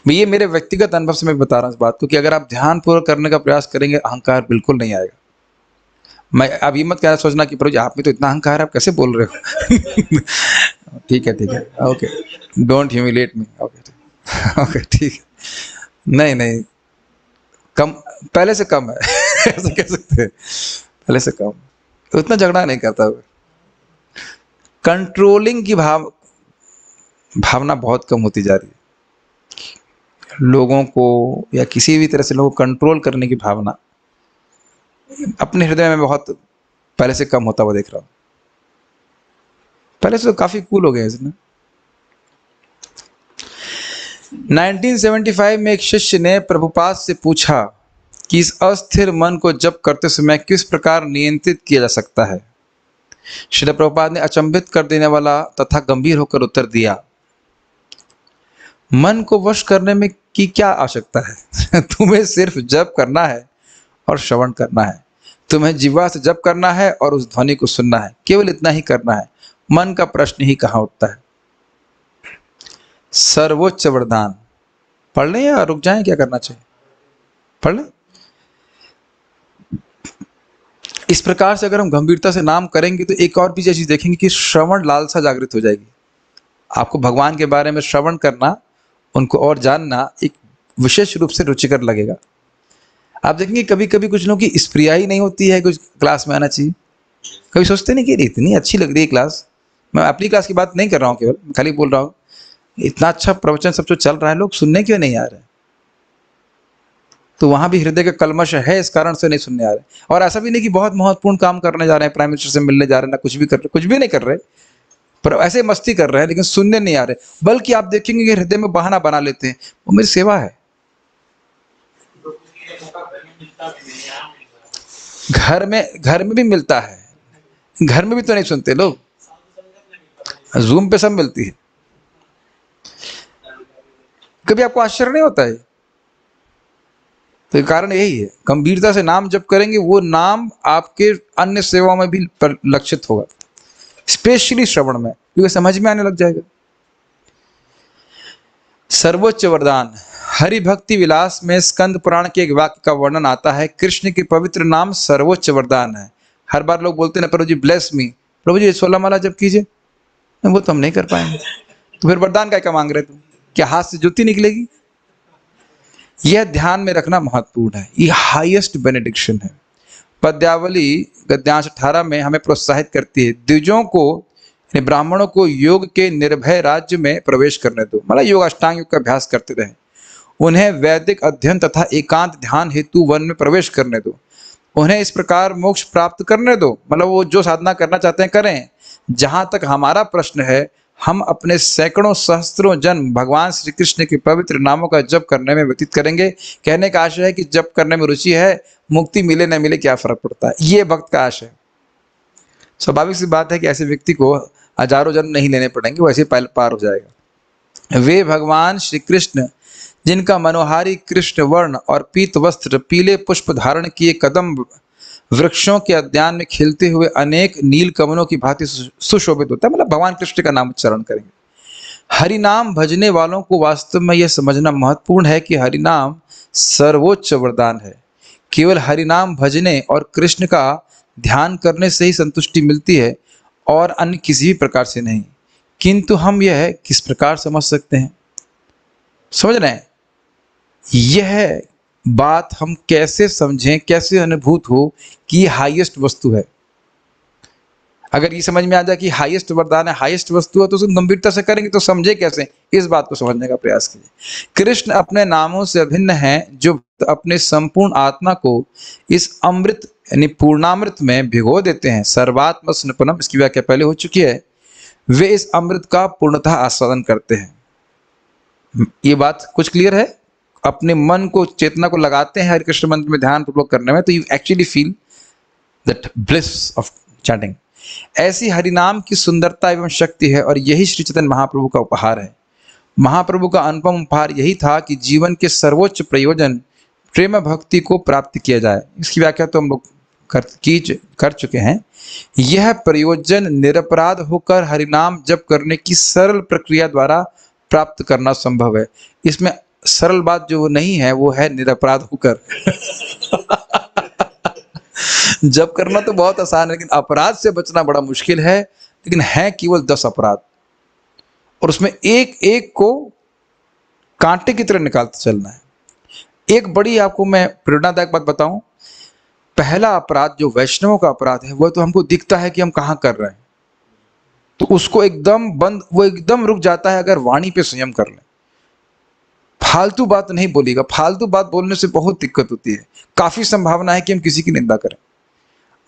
ये मेरे व्यक्तिगत अनुभव से मैं बता रहा हूं इस बात को, कि अगर आप ध्यान पूर्वक करने का प्रयास करेंगे, अहंकार बिल्कुल नहीं आएगा। मैं अब ये मत कहना सोचना कि प्रभु जी आप में तो इतना अहंकार है, आप कैसे बोल रहे हो? ठीक है, okay, don't humiliate me. Okay, ठीक है, नहीं नहीं, कम, पहले से कम है। ऐसा कह सकते हैं, पहले से कम, तो उतना झगड़ा नहीं करता। कंट्रोलिंग की भावना बहुत कम होती जा रही है। लोगों को या किसी भी तरह से लोगों को कंट्रोल करने की भावना अपने हृदय में बहुत पहले से कम होता हुआ देख रहा हूं। पहले से तो काफी कूल हो गए इसमें। 1975 में एक शिष्य ने प्रभुपाद से पूछा कि इस अस्थिर मन को जप करते समय किस प्रकार नियंत्रित किया जा सकता है। श्रील प्रभुपाद ने अचंभित कर देने वाला तथा गंभीर होकर उत्तर दिया, मन को वश करने में की क्या आवश्यकता है? तुम्हें सिर्फ जप करना है और श्रवण करना है। तुम्हें जिह्वा से जप करना है और उस ध्वनि को सुनना है, केवल इतना ही करना है। मन का प्रश्न ही कहां उठता है। सर्वोच्च वरदान पढ़ लें या रुक जाएं? क्या करना चाहिए? पढ़ लें। इस प्रकार से अगर हम गंभीरता से नाम करेंगे तो एक और भी चीज देखेंगे कि श्रवण लालसा जागृत हो जाएगी। आपको भगवान के बारे में श्रवण करना, उनको और जानना एक विशेष रूप से रुचिकर लगेगा। आप देखेंगे कभी कभी कुछ लोगों की स्प्रिया ही नहीं होती है कुछ क्लास में आना चाहिए। कभी सोचते नहीं कि इतनी अच्छी लग रही है क्लास। मैं अपनी क्लास की बात नहीं कर रहा हूँ, केवल खाली बोल रहा हूँ, इतना अच्छा प्रवचन सब जो चल रहा है, लोग सुनने क्यों नहीं आ रहे? तो वहां भी हृदय का कलमश है, इस कारण से नहीं सुनने आ रहे। और ऐसा भी नहीं कि बहुत महत्वपूर्ण काम करने जा रहे हैं, प्राइम मिनिस्टर से मिलने जा रहे हैं, ना कुछ भी कर रहे, कुछ भी नहीं कर रहे, पर ऐसे मस्ती कर रहे हैं, लेकिन सुनने नहीं आ रहे। बल्कि आप देखेंगे कि हृदय में बहाना बना लेते हैं, वो मेरी सेवा है। घर में भी मिलता है, घर में भी तो नहीं सुनते लोग, जूम पे सब मिलती है। कभी आपको आश्चर्य नहीं होता है? तो कारण यही है, गंभीरता से नाम जप करेंगे, वो नाम आपके अन्य सेवाओं में भी लक्षित होगा, स्पेशली श्रवण में, क्योंकि समझ में आने लग जाएगा। सर्वोच्च वरदान हरि भक्ति विलास में स्कंद पुराण के एक वाक्य का वर्णन आता है, कृष्ण के पवित्र नाम सर्वोच्च वरदान है। हर बार लोग बोलते हैं, प्रभु जी ब्लेस मी, प्रभु जी 16 माला जप कीजिए। वो तो हम नहीं कर पाएंगे, तो फिर वरदान क्या मांग रहे तुम? क्या हाथ से जूती निकलेगी? यह ध्यान में रखना महत्वपूर्ण है। ये हाईएस्ट बेनेडिक्शन है। पद्यावली गद्यांश 18 में हमें प्रोत्साहित करती है, द्विजों को, ब्राह्मणों को योग के निर्भय राज्य में प्रवेश करने दो, मतलब योग अष्टांग योग का अभ्यास करते रहे। उन्हें वैदिक अध्ययन तथा एकांत ध्यान हेतु वन में प्रवेश करने दो। उन्हें इस प्रकार मोक्ष प्राप्त करने दो, मतलब वो जो साधना करना चाहते हैं करें। जहां तक हमारा प्रश्न है, हम अपने सैकड़ों सहस्त्रों जन्म भगवान श्री कृष्ण के पवित्र नामों का जप करने में व्यतीत करेंगे। कहने का आशय है कि जप करने में रुचि है, मुक्ति मिले न मिले क्या फर्क पड़ता है, ये भक्त का आशय। स्वाभाविक सी बात है कि ऐसे व्यक्ति को हजारों जन्म नहीं लेने पड़ेंगे, वैसे पार हो जाएगा। वे भगवान श्री कृष्ण जिनका मनोहारी कृष्ण वर्ण और पीत वस्त्र, पीले पुष्प धारण किए कदम वृक्षों के उद्यान में खिलते हुए अनेक नील कमलों की भांति सुशोभित होता है, मतलब भगवान कृष्ण का नाम उच्चारण करेंगे। हरि नाम भजने वालों को वास्तव में यह समझना महत्वपूर्ण है कि हरि नाम सर्वोच्च वरदान है। केवल हरि नाम भजने और कृष्ण का ध्यान करने से ही संतुष्टि मिलती है और अन्य किसी भी प्रकार से नहीं। किंतु हम यह किस प्रकार समझ सकते हैं? समझ रहे हैं? यह बात हम कैसे समझें, कैसे अनुभूत हो कि ये हाईएस्ट वस्तु है। अगर ये समझ में आ जाए कि हाईएस्ट वरदान है, हाईएस्ट वस्तु है, तो उसको गंभीरता से करेंगे तो समझे कैसे, इस बात को समझने का प्रयास कीजिए। कृष्ण अपने नामों से अभिन्न है, जो अपने संपूर्ण आत्मा को इस अमृत यानी पूर्णामृत में भिगो देते हैं। सर्वात्म स्नपनम, इसकी व्याख्या पहले हो चुकी है। वे इस अमृत का पूर्णतः आस्वादन करते हैं। ये बात कुछ क्लियर है? अपने मन को, चेतना को लगाते हैं हरे कृष्ण मंत्र में ध्यान पूर्वक करने में, तो you actually feel that bliss of chanting. ऐसी हरिनाम की सुंदरता एवं शक्ति है, और यही श्री चैतन्य महाप्रभु का उपहार है। महाप्रभु का अनुपम उपहार यही था कि जीवन के सर्वोच्च प्रयोजन प्रेम भक्ति को प्राप्त किया जाए। इसकी व्याख्या तो हम लोग कर चुके हैं। यह प्रयोजन निरपराध होकर हरिनाम जप करने की सरल प्रक्रिया द्वारा प्राप्त करना संभव है। इसमें सरल बात जो नहीं है वो है निरपराध होकर। जप करना तो बहुत आसान है, लेकिन अपराध से बचना बड़ा मुश्किल है। लेकिन है केवल 10 अपराध, और उसमें एक एक को कांटे की तरह निकालते चलना है। एक बड़ी आपको मैं प्रेरणादायक बात बताऊं, पहला अपराध जो वैष्णवों का अपराध है, वह तो हमको दिखता है कि हम कहां कर रहे हैं, तो उसको एकदम बंद, वो एकदम रुक जाता है अगर वाणी पे संयम कर ले। फालतू बात नहीं बोलेगा। फालतू बात बोलने से बहुत दिक्कत होती है। काफी संभावना है कि हम किसी की निंदा करें।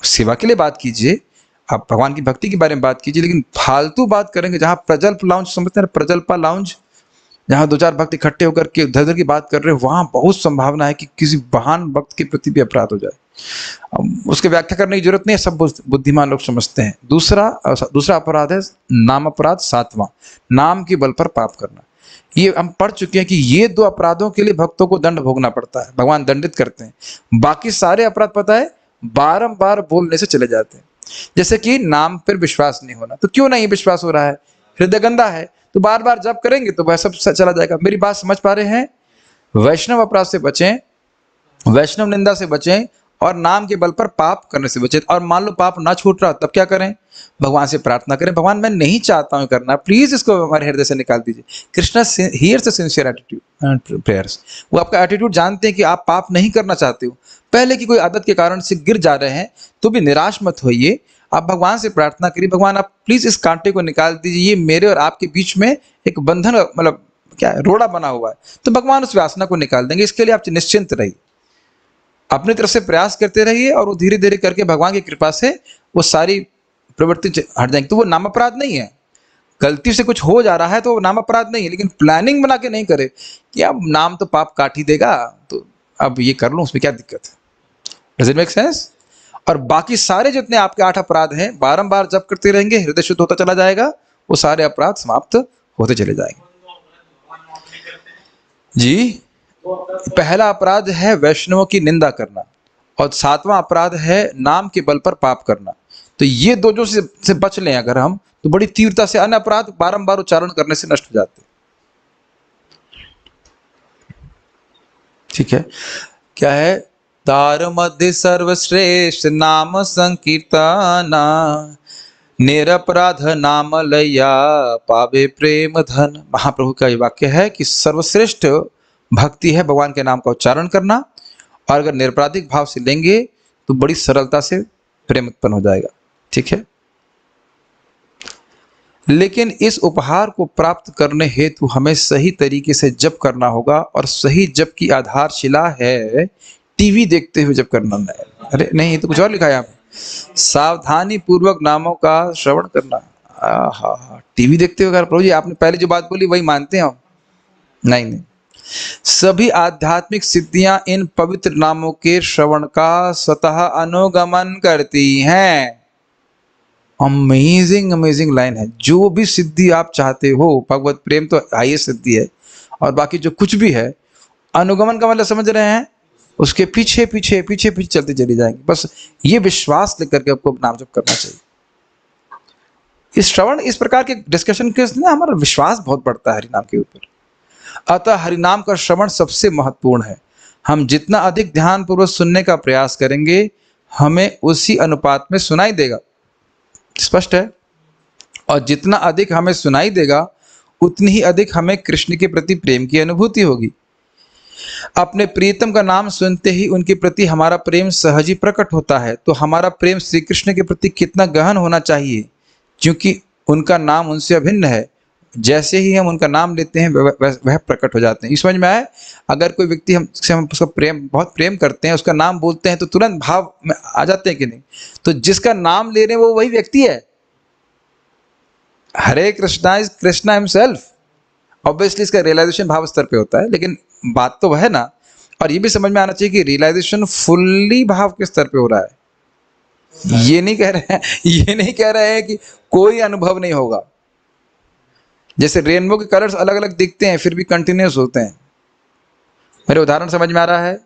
सेवा के लिए बात कीजिए, आप भगवान की भक्ति के बारे में बात कीजिए, लेकिन फालतू बात करेंगे, जहां प्रजल्प लाउंज समझते हैं, प्रजल्पा लाउंज जहाँ 2-4 भक्त इकट्ठे होकर के धर्म की बात कर रहे हो, वहाँ बहुत संभावना है कि किसी महान भक्त के प्रति भी अपराध हो जाए। उसके व्याख्या करने की जरूरत नहीं है, सब बुद्धिमान लोग समझते हैं। दूसरा अपराध है नाम अपराध, 7वां नाम के बल पर पाप करना। ये हम पढ़ चुके हैं कि ये 2 अपराधों के लिए भक्तों को दंड भोगना पड़ता है, भगवान दंडित करते हैं। बाकी सारे अपराध पता है बारंबार बोलने से चले जाते हैं। जैसे कि नाम पर विश्वास नहीं होना, तो क्यों नहीं विश्वास हो रहा है? हृदय गंदा है, तो बार बार जप करेंगे तो वह सब चला जाएगा। मेरी बात समझ पा रहे हैं? वैष्णव अपराध से बचें, वैष्णव निंदा से बचें और नाम के बल पर पाप करने से बचें। और मान लो पाप ना छूट रहा, तब क्या करें? भगवान से प्रार्थना करें, भगवान मैं नहीं चाहता हूं करना, प्लीज इसको हमारे हृदय से निकाल दीजिए। Krishna hears the sincere attitude prayers. वो आपका एटीट्यूड जानते हैं कि आप पाप नहीं करना चाहते हो, पहले की कोई आदत के कारण से गिर जा रहे हैं, तो भी निराश मत होइए। आप भगवान से प्रार्थना करिए, भगवान आप प्लीज इस कांटे को निकाल दीजिए, ये मेरे और आपके बीच में एक बंधन, मतलब क्या है, रोड़ा बना हुआ है। तो भगवान उस वासना को निकाल देंगे। इसके लिए आप निश्चिंत रहिए, अपनी तरफ से प्रयास करते रहिए और वो धीरे धीरे करके भगवान की कृपा से वो सारी प्रवृत्ति हट जाएंगी। तो वो नाम अपराध नहीं है, गलती से कुछ हो जा रहा है तो वो नाम अपराध नहीं है, लेकिन प्लानिंग बना के नहीं करे कि अब नाम तो पाप काट ही देगा, तो अब ये कर लूं, उसमें क्या दिक्कत है? Does it make sense? और बाकी सारे जितने आपके 8 अपराध हैं, बारंबार जप करते रहेंगे, हृदय शुद्ध होता चला जाएगा, वो सारे अपराध समाप्त होते चले जाएंगे। जी, पहला अपराध है वैष्णवों की निंदा करना और 7वां अपराध है नाम के बल पर पाप करना। तो ये 2 जो से बच लें अगर हम, तो बड़ी तीव्रता से अन्य अपराध बारंबार उच्चारण करने से नष्ट हो जाते हैं। ठीक है, क्या है? तार मध्य सर्वश्रेष्ठ नाम संकीर्तना, निरपराध नाम लया पावे प्रेम धन। महाप्रभु का ये वाक्य है कि सर्वश्रेष्ठ भक्ति है भगवान के नाम का उच्चारण करना, और अगर निरपराधिक भाव से लेंगे तो बड़ी सरलता से प्रेम उत्पन्न हो जाएगा। ठीक है, लेकिन इस उपहार को प्राप्त करने हेतु हमें सही तरीके से जप करना होगा, और सही जप की आधारशिला है टीवी देखते हुए जप करना नहीं। अरे नहीं, तो कुछ और लिखा है यहाँ पे, सावधानी पूर्वक नामों का श्रवण करना। हाँ, टीवी देखते हुए। प्रभु जी आपने पहले जो बात बोली वही मानते हैं हम? नहीं, सभी आध्यात्मिक सिद्धियां इन पवित्र नामों के श्रवण का स्वतः अनुगमन करती हैं। अमेजिंग अमेजिंग लाइन है। जो भी सिद्धि आप चाहते हो, भगवत प्रेम तो हाईएस्ट सिद्धि है, और बाकी जो कुछ भी है, अनुगमन का मतलब समझ रहे हैं? उसके पीछे पीछे पीछे पीछे चलते चली जाएंगे। बस ये विश्वास लेकर के आपको नाम जप करना चाहिए। इस श्रवण, इस प्रकार के डिस्कशन के ना हमारा विश्वास बहुत बढ़ता है हरिनाम के ऊपर। अतः हरिनाम का श्रवण सबसे महत्वपूर्ण है। हम जितना अधिक ध्यान पूर्वक सुनने का प्रयास करेंगे, हमें उसी अनुपात में सुनाई देगा। स्पष्ट है? और जितना अधिक हमें सुनाई देगा, उतनी ही अधिक हमें कृष्ण के प्रति प्रेम की अनुभूति होगी। अपने प्रीतम का नाम सुनते ही उनके प्रति हमारा प्रेम सहज ही प्रकट होता है। तो हमारा प्रेम श्री कृष्ण के प्रति कितना गहन होना चाहिए, क्योंकि उनका नाम उनसे अभिन्न है। जैसे ही हम उनका नाम लेते हैं वह प्रकट हो जाते हैं। समझ में आए? अगर कोई व्यक्ति हम उसका बहुत प्रेम करते हैं, उसका नाम बोलते हैं, तो तुरंत भाव में आ जाते हैं कि नहीं? तो जिसका नाम ले रहे हैं वो वही व्यक्ति है। Hare Krishna is Krishna himself. Obviously इसका रियलाइजेशन भाव स्तर पे होता है, लेकिन बात तो वह है ना। और ये भी समझ में आना चाहिए कि रियलाइजेशन फुल्ली भाव के स्तर पे हो रहा है। ये नहीं कह रहे हैं कि कोई अनुभव नहीं होगा। जैसे रेनबो के कलर्स अलग अलग दिखते हैं, फिर भी कंटिन्यूस होते हैं। मेरे उदाहरण समझ में आ रहा है?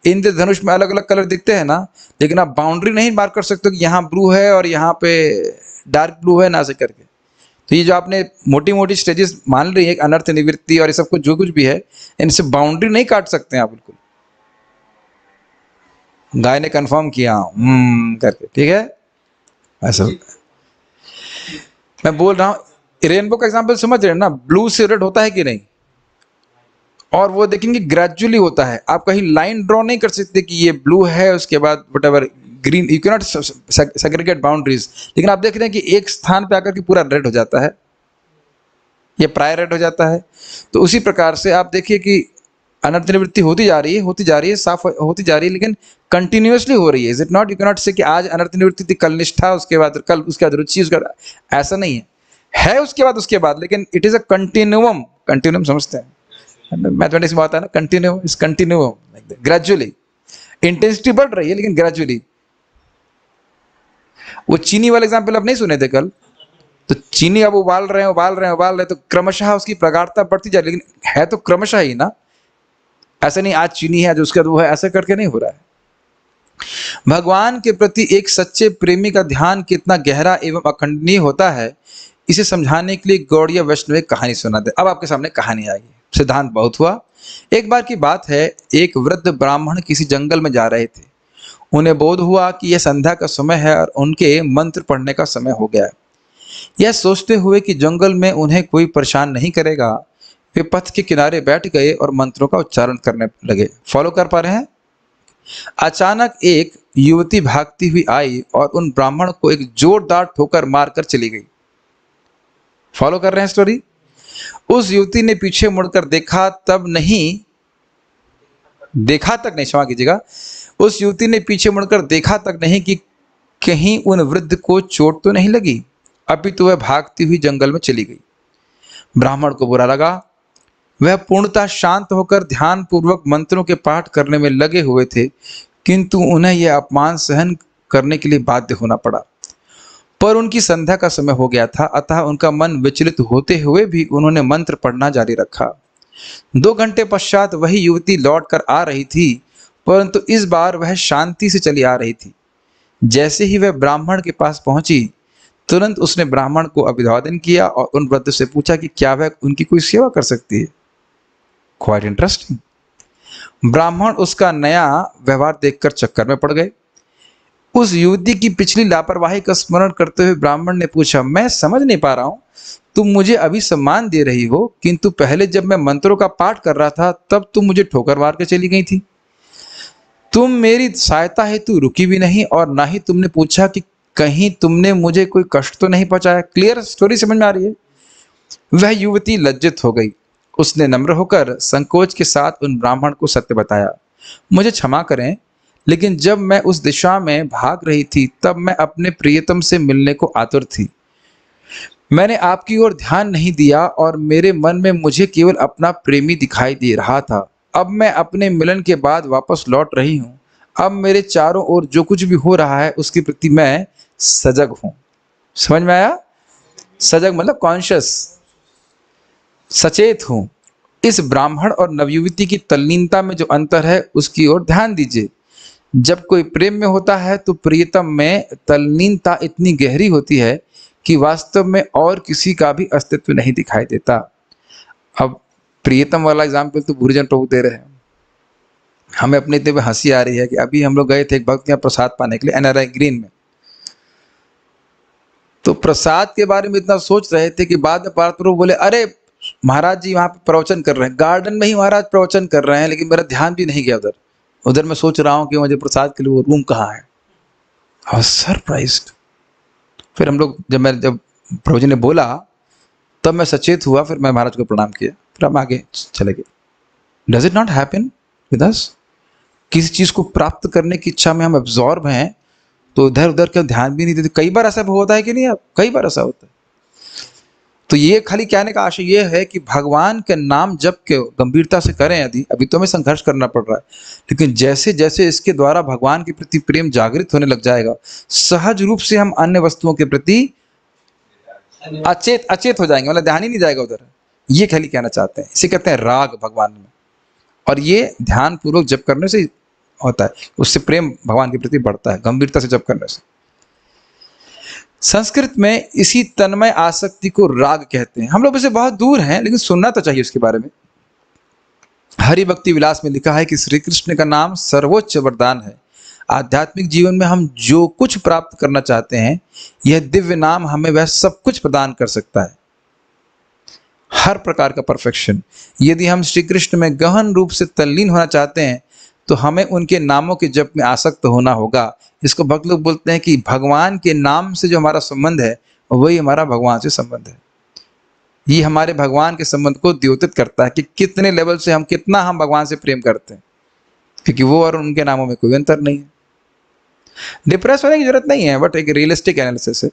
इंद्रधनुष में अलग अलग कलर दिखते हैं ना, लेकिन आप बाउंड्री नहीं मार्क कर सकते कि यहाँ ब्लू है और यहाँ पे डार्क ब्लू है ना, ऐसे करके। तो ये जो आपने मोटी मोटी स्टेजेस मान रही है, अनर्थ निवृत्ति और ये सब कुछ जो कुछ भी है, इनसे बाउंड्री नहीं काट सकते हैं आप बिल्कुल। गाय ने कंफर्म किया करके, ठीक है? ऐसा मैं बोल रहा हूँ। रेनबो का एग्जांपल समझ रहे हैं ना? ब्लू से रेड होता है कि नहीं? और वो देखेंगे ग्रेजुअली होता है। आप कहीं लाइन ड्रॉ नहीं कर सकते कि ये ब्लू है उसके बाद whatever green, you can not segregate boundaries. लेकिन आप देख रहे हैं कि एक स्थान पे आकर के पूरा रेड हो जाता है, ये प्राय रेड हो जाता है। तो उसी प्रकार से आप देखिए कि अनर्थ निवृत्ति होती जा रही है, साफ होती जा रही है, लेकिन कंटिन्यूअसली हो रही है। Is it not? You can not से कि आज अनर्थ निवृत्ति थी, कल निष्ठा, उसके बाद कल उसके बाद रुचि, उसका ऐसा नहीं है उसके बाद, लेकिन इट इज अ कंटिन्यूअम कंटिन्यूम समझते हैं, मैथमेटिक्स में आता है ना, continue is continue, gradually intensity बढ़ रही है लेकिन ग्रेजुअली। वो चीनी वाला एग्जाम्पल आप नहीं सुने थे कल? तो चीनी अब उबाल रहे हैं तो क्रमशः उसकी प्रगाढ़ता बढ़ती जा रही है, लेकिन है तो क्रमशः ही ना। ऐसा नहीं आज चीनी है जो उसका वो है, ऐसा करके नहीं हो रहा है। भगवान के प्रति एक सच्चे प्रेमी का ध्यान कितना गहरा एवं अखंडनीय होता है, इसे समझाने के लिए गौड़िया वैष्णव एक कहानी सुनाते। अब आपके सामने कहानी आएगी, सिद्धांत बहुत हुआ। एक बार की बात है, एक वृद्ध ब्राह्मण किसी जंगल में जा रहे थे। उन्हें बोध हुआ कि यह संध्या का समय है और उनके मंत्र पढ़ने का समय हो गया है। यह सोचते हुए कि जंगल में उन्हें कोई परेशान नहीं करेगा, वे पथ के किनारे बैठ गए और मंत्रों का उच्चारण करने लगे। फॉलो कर पा रहे हैं? अचानक एक युवती भागती हुई आई और उन ब्राह्मण को एक जोरदार ठोकर मारकर चली गई। फॉलो कर रहे हैं स्टोरी? उस युवती ने पीछे मुड़कर देखा तक नहीं, क्षमा कीजिएगा, उस युवती ने पीछे मुड़कर देखा तक नहीं कि कहीं उन वृद्ध को चोट तो नहीं लगी, अपितु वह भागती हुई जंगल में चली गई। ब्राह्मण को बुरा लगा। वह पूर्णतः शांत होकर ध्यान पूर्वक मंत्रों के पाठ करने में लगे हुए थे, किंतु उन्हें यह अपमान सहन करने के लिए बाध्य होना पड़ा। पर उनकी संध्या का समय हो गया था, अतः उनका मन विचलित होते हुए भी उन्होंने मंत्र पढ़ना जारी रखा। 2 घंटे पश्चात वही युवती लौट कर आ रही थी, परंतु इस बार वह शांति से चली आ रही थी। जैसे ही वह ब्राह्मण के पास पहुंची, तुरंत उसने ब्राह्मण को अभिवादन किया और उन वृद्ध से पूछा कि क्या वह उनकी कोई सेवा कर सकती है। Quite interesting. ब्राह्मण उसका नया व्यवहार देखकर चक्कर में पड़ गए। उस युवती की पिछली लापरवाही का स्मरण करते हुए ब्राह्मण ने पूछा, मैं समझ नहीं पा रहा हूं, तुम मुझे अभी सम्मान दे रही हो, किंतु पहले जब मैं मंत्रों का पाठ कर रहा था तब तुम मुझे ठोकर मार के चली गई थी। तुम मेरी सहायता हेतु रुकी भी नहीं और ना ही तुमने पूछा कि कहीं तुमने मुझे कोई कष्ट तो नहीं पहुंचाया। क्लियर स्टोरी समझ में आ रही है? वह युवती लज्जित हो गई। उसने नम्र होकर संकोच के साथ उन ब्राह्मण को सत्य बताया, मुझे क्षमा करें, लेकिन जब मैं उस दिशा में भाग रही थी तब मैं अपने प्रियतम से मिलने को आतुर थी। मैंने आपकी ओर ध्यान नहीं दिया और मेरे मन में मुझे केवल अपना प्रेमी दिखाई दे रहा था। अब मैं अपने मिलन के बाद वापस लौट रही हूँ। अब मेरे चारों ओर जो कुछ भी हो रहा है उसके प्रति मैं सजग हूँ। समझ में आया? सजग मतलब कॉन्शियस, सचेत हूँ। इस ब्राह्मण और नवयुवती की तल्लीनता में जो अंतर है उसकी ओर ध्यान दीजिए। जब कोई प्रेम में होता है तो प्रियतम में तल्लीनता इतनी गहरी होती है कि वास्तव में और किसी का भी अस्तित्व नहीं दिखाई देता। अब प्रियतम वाला एग्जाम्पल तो भूरीजन प्रभु दे रहे हैं। हमें अपने दिल में हंसी आ रही है कि अभी हम लोग गए थे एक भक्त यहाँ प्रसाद पाने के लिए एनआरआई ग्रीन में, तो प्रसाद के बारे में इतना सोच रहे थे कि बाद में पार्थ प्रभु बोले, अरे महाराज जी वहां पे प्रवचन कर रहे हैं, गार्डन में ही महाराज प्रवचन कर रहे हैं, लेकिन मेरा ध्यान भी नहीं गया उधर मैं सोच रहा हूँ कि मुझे प्रसाद के लिए वो रूम कहाँ है। I was surprised. फिर हम लोग जब प्रभु जी ने बोला तब मैं सचेत हुआ, फिर मैं महाराज को प्रणाम किया, फिर हम आगे चले गए। Does it not happen with us? किसी चीज को प्राप्त करने की इच्छा में हम एब्जॉर्ब हैं तो इधर उधर का ध्यान भी नहीं देते। कई बार ऐसा होता है कि नहीं? आप कई बार ऐसा होता है। तो ये खाली कहने का आशय ये है कि भगवान के नाम जप के गंभीरता से करें। यदि अभी तो हमें संघर्ष करना पड़ रहा है, लेकिन जैसे जैसे इसके द्वारा भगवान के प्रति प्रेम जागृत होने लग जाएगा, सहज रूप से हम अन्य वस्तुओं के प्रति अचेत हो जाएंगे, मतलब ध्यान ही नहीं जाएगा उधर। ये खाली कहना चाहते हैं। इसे कहते हैं राग भगवान में, और ये ध्यान पूर्वक जप करने से होता है। उससे प्रेम भगवान के प्रति बढ़ता है, गंभीरता से जप करने से। संस्कृत में इसी तन्मय आसक्ति को राग कहते हैं। हम लोग इससे बहुत दूर हैं, लेकिन सुनना तो चाहिए उसके बारे में। हरि भक्ति विलास में लिखा है कि श्री कृष्ण का नाम सर्वोच्च वरदान है। आध्यात्मिक जीवन में हम जो कुछ प्राप्त करना चाहते हैं, यह दिव्य नाम हमें वह सब कुछ प्रदान कर सकता है, हर प्रकार का परफेक्शन। यदि हम श्री कृष्ण में गहन रूप से तल्लीन होना चाहते हैं तो हमें उनके नामों के जप में आसक्त होना होगा। इसको भक्त लोग बोलते हैं कि भगवान के नाम से जो हमारा संबंध है वही हमारा भगवान से संबंध है। ये हमारे भगवान के संबंध को द्योतित करता है कि कितने लेवल से कितना हम भगवान से प्रेम करते हैं, क्योंकि वो और उनके नामों में कोई अंतर नहीं है। डिप्रेस होने की जरूरत नहीं है, बट एक रियलिस्टिक एनालिसिस है।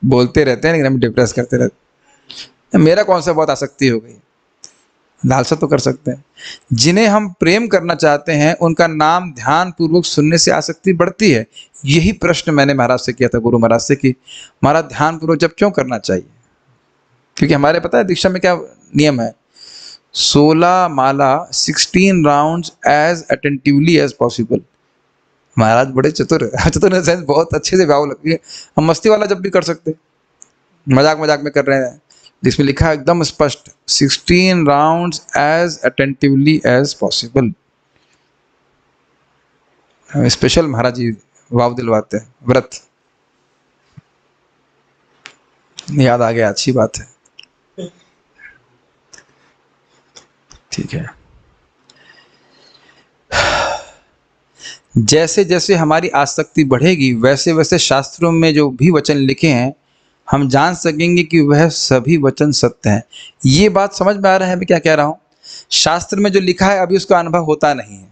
बोलते रहते हैं लेकिन हम डिप्रेस करते रहते हैं। मेरा कौन सा बहुत आसक्ति हो गई, लालसा तो कर सकते हैं। जिन्हें हम प्रेम करना चाहते हैं उनका नाम ध्यान पूर्वक सुनने से आसक्ति बढ़ती है। यही प्रश्न मैंने महाराज से किया था, गुरु महाराज से, कि महाराज ध्यान पूर्वक जब क्यों करना चाहिए? क्योंकि हमारे पता है दीक्षा में क्या नियम है, 16 माला 16 rounds as attentively as possible. Maharaj बड़े चतुर है, चतुर इन सेंस बहुत अच्छे से भाव लगती है। हम मस्ती वाला जब भी कर सकते, मजाक मजाक में कर रहे हैं, जिसमें लिखा है एकदम स्पष्ट 16 rounds as attentively as possible. Special Maharaj ji वाव दिलवाते हैं, व्रत याद आ गया, अच्छी बात है, ठीक है। जैसे जैसे हमारी आसक्ति बढ़ेगी वैसे वैसे शास्त्रों में जो भी वचन लिखे हैं हम जान सकेंगे कि वह सभी वचन सत्य हैं। ये बात समझ में आ रहा है मैं क्या कह रहा हूँ? शास्त्र में जो लिखा है अभी उसका अनुभव होता नहीं है,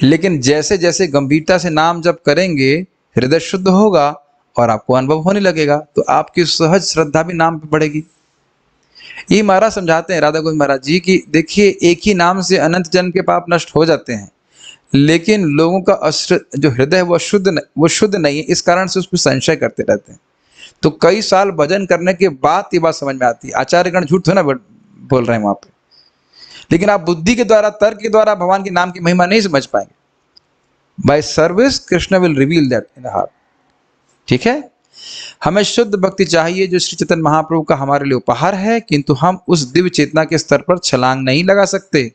लेकिन जैसे जैसे गंभीरता से नाम जप करेंगे हृदय शुद्ध होगा और आपको अनुभव होने लगेगा, तो आपकी सहज श्रद्धा भी नाम पे बढ़ेगी। ये महाराज समझाते हैं, राधा गोविंद महाराज जी, की देखिए एक ही नाम से अनंत जन्म के पाप नष्ट हो जाते हैं, लेकिन लोगों का जो हृदय है वो शुद्ध नहीं है, इस कारण से उसको संशय करते रहते हैं। तो कई साल भजन करने के बाद ये बात समझ में आती है। आचार्यगण झूठ थोड़ा ना बोल रहे हैं वहां पे, लेकिन आप बुद्धि के द्वारा, तर्क के द्वारा भगवान के नाम की महिमा नहीं समझ पाएंगे। Bye service Krishna will reveal that in the heart, ठीक है। हमें शुद्ध भक्ति चाहिए जो श्री चैतन्य महाप्रभु का हमारे लिए उपहार है, किंतु हम उस दिव्य चेतना के स्तर पर छलांग नहीं लगा सकते।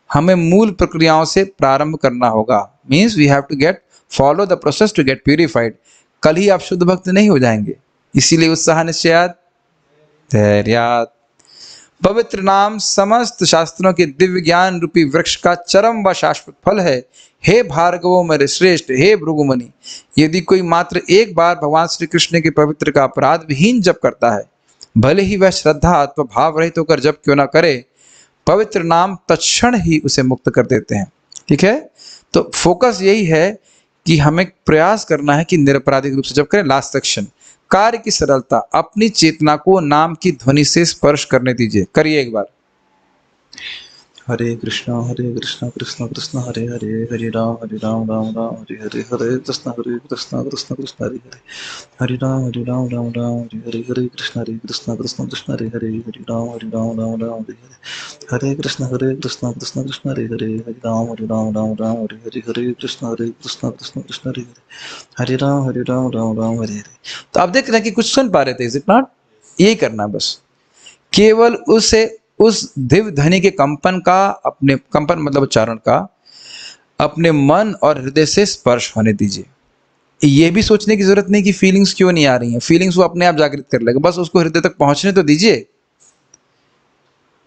हमें मूल प्रक्रियाओं से प्रारंभ करना होगा। Means we have to follow the process to get purified. कल ही आप शुद्ध भक्त नहीं हो जाएंगे, इसीलिए उत्साह निश्चयात धैर्यात। पवित्र नाम समस्त शास्त्रों के दिव्य ज्ञान रूपी वृक्ष का चरम व शाश्वत फल है। हे भार्गवो मेरे श्रेष्ठ, हे भृगुमुनि, यदि कोई मात्र एक बार भगवान श्री कृष्ण के पवित्र का अपराध विहीन जप करता है, भले ही वह श्रद्धा अथवा भाव रहित होकर जप क्यों ना करे, पवित्र नाम तत्क्षण ही उसे मुक्त कर देते हैं, ठीक है। तो फोकस यही है कि हमें प्रयास करना है कि निरपराधिक रूप से जप करें। लास्ट सेक्शन, कार्य की सरलता, अपनी चेतना को नाम की ध्वनि से स्पर्श करने दीजिए। करिए एक बार। हरे कृष्णा कृष्णा कृष्ण हरे हरे, हरे राम राम राम हरे हरे, हरे कृष्णा कृष्णा कृष्ण हरे राम राम राम हरे हरे, कृष्ण कृष्ण हरे हरे, हरे राम राम हरे हरे, हरे कृष्ण कृष्ण हरे हरे, हरे राम राम हरे हरे, हरे कृष्ण कृष्ण हरे हरे, हरे राम हरे हरे। तो आप देख रहे हैं कि कुछ सुन पा रहे थे, इज इट नॉट? यही करना बस, केवल उस दिव्य ध्वनि के कंपन का, अपने कंपन मतलब उच्चारण का, अपने मन और हृदय से स्पर्श होने दीजिए। ये भी सोचने की जरूरत नहीं कि फीलिंग्स क्यों नहीं आ रही हैं, फीलिंग्स वो अपने आप जागृत कर लेगा, बस उसको हृदय तक पहुंचने तो दीजिए।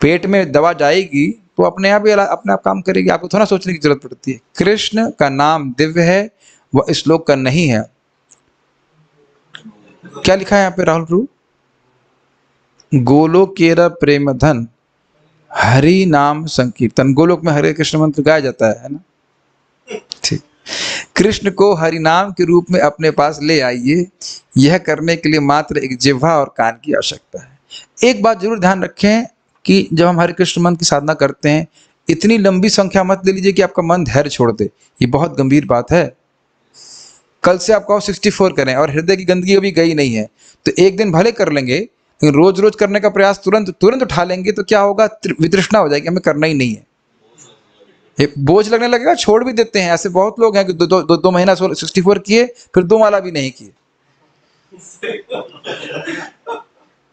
पेट में दवा जाएगी तो अपने आप काम करेगी, आपको थोड़ा सोचने की जरूरत पड़ती है। कृष्ण का नाम दिव्य है, वह इस श्लोक का नहीं है। क्या लिखा है यहाँ पे राहुल प्रभु? गोलोकेर प्रेम धन हरि नाम संकीर्तन। गोलोक में हरे कृष्ण मंत्र गाया जाता है ना, ठीक। कृष्ण को हरि नाम के रूप में अपने पास ले आइए। यह करने के लिए मात्र एक जिह्वा और कान की आवश्यकता है। एक बात जरूर ध्यान रखें कि जब हम हरे कृष्ण मंत्र की साधना करते हैं, इतनी लंबी संख्या मत ले लीजिए कि आपका मन धैर्य छोड़ दे, ये बहुत गंभीर बात है। कल से आप कहो 64 करें और हृदय की गंदगी अभी गई नहीं है, तो एक दिन भले कर लेंगे, लेकिन रोज रोज करने का प्रयास तुरंत उठा लेंगे तो क्या होगा? वितृष्णा हो जाएगी, हमें करना ही नहीं है, एक बोझ लगने लगेगा, छोड़ भी देते हैं। ऐसे बहुत लोग हैं कि दो महीना 64 किए, फिर 2 माला भी नहीं किए।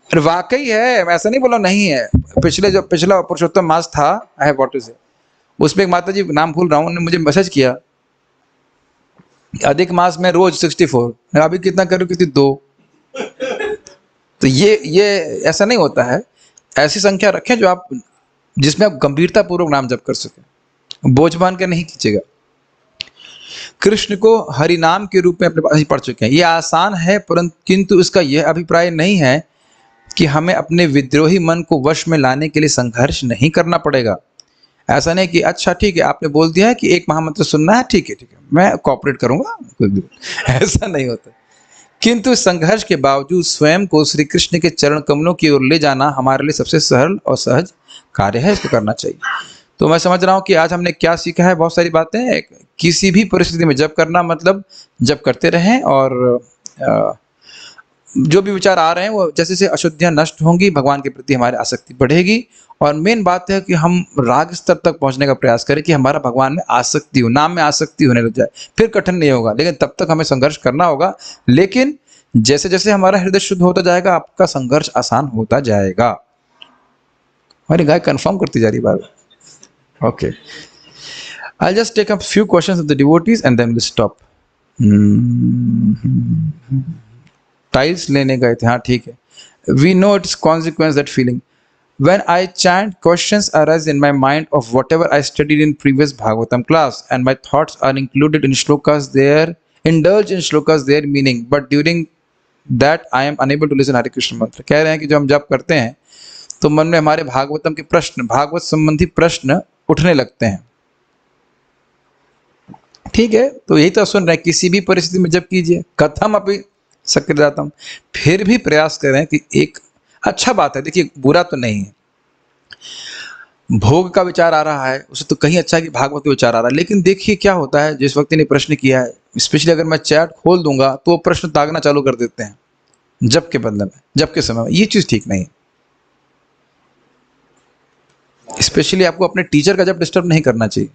वाकई है, ऐसा नहीं बोला नहीं है। पिछला पुरुषोत्तम मास था, आई हैव व्हाट टू से, उसमें एक माता जी, नाम भूल रहा हूँ, उन्होंने मुझे मैसेज किया, अधिक मास में रोज 64, अभी कितना करूँ? कितनी 2। तो ये ऐसा नहीं होता है। ऐसी संख्या रखें जो आप, जिसमें आप गंभीरता पूर्वक नाम जप कर सके, बोझ मान के नहीं खींचेगा। कृष्ण को हरि नाम के रूप में अपने पास ही पढ़ चुके हैं, ये आसान है, परंतु किंतु इसका यह अभिप्राय नहीं है कि हमें अपने विद्रोही मन को वश में लाने के लिए संघर्ष नहीं करना पड़ेगा। ऐसा नहीं कि अच्छा ठीक है आपने बोल दिया है कि एक महामंत्र सुनना है, ठीक है मैं कोऑपरेट करूंगा, कोई भी ऐसा नहीं होता। किंतु संघर्ष के बावजूद स्वयं को श्री कृष्ण के चरण कमलों की ओर ले जाना हमारे लिए सबसे सरल और सहज कार्य है, इसको करना चाहिए। तो मैं समझ रहा हूँ कि आज हमने क्या सीखा है, बहुत सारी बातें। किसी भी परिस्थिति में जप करना मतलब जप करते रहें, और जो भी विचार आ रहे हैं वो जैसे जैसे अशुद्धियां नष्ट होंगी, भगवान के प्रति हमारी आसक्ति बढ़ेगी। और मेन बात है कि हम राग स्तर तक पहुंचने का प्रयास करें कि हमारा भगवान में आसक्ति हो, नाम में आसक्ति होने लग जाए। फिर कठिन नहीं होगा, लेकिन तब तक हमें संघर्ष करना होगा। लेकिन जैसे जैसे हमारा हृदय शुद्ध होता जाएगा, आपका संघर्ष आसान होता जाएगा। हमारी गाय कंफर्म करती जा रही बार। Okay, I'll just take a few questions of the devotees and then we'll stop. Tiles लेने गए थे, हाँ ठीक है। We know its consequence, that feeling. When I chant, questions arise in my mind of whatever I studied in previous Bhagavatam class, and my thoughts are included in shlokas there, indulge in shlokas their meaning, but during that I am unable to listen Hare Krishna mantra. कह रहे हैं कि जब हम जप करते हैं तो मन में हमारे भागवतम के प्रश्न, भागवत संबंधी प्रश्न उठने लगते हैं। ठीक है, तो यही तो सुन रहे हैं, किसी भी परिस्थिति में जप कीजिए, कथम अपि सक्रियताम, फिर भी प्रयास करें कि एक अच्छा बात है। देखिए, बुरा तो नहीं है, भोग का विचार आ रहा है, उसे तो कहीं अच्छा है कि भागवत का विचार आ रहा है। लेकिन देखिए क्या होता है, जिस व्यक्ति ने प्रश्न किया है, स्पेशली अगर मैं चैट खोल दूंगा तो वो प्रश्न ताकना चालू कर देते हैं जप के बदले में, जप के समय में। ये चीज ठीक नहीं है। स्पेशली आपको अपने टीचर का जब डिस्टर्ब नहीं करना चाहिए।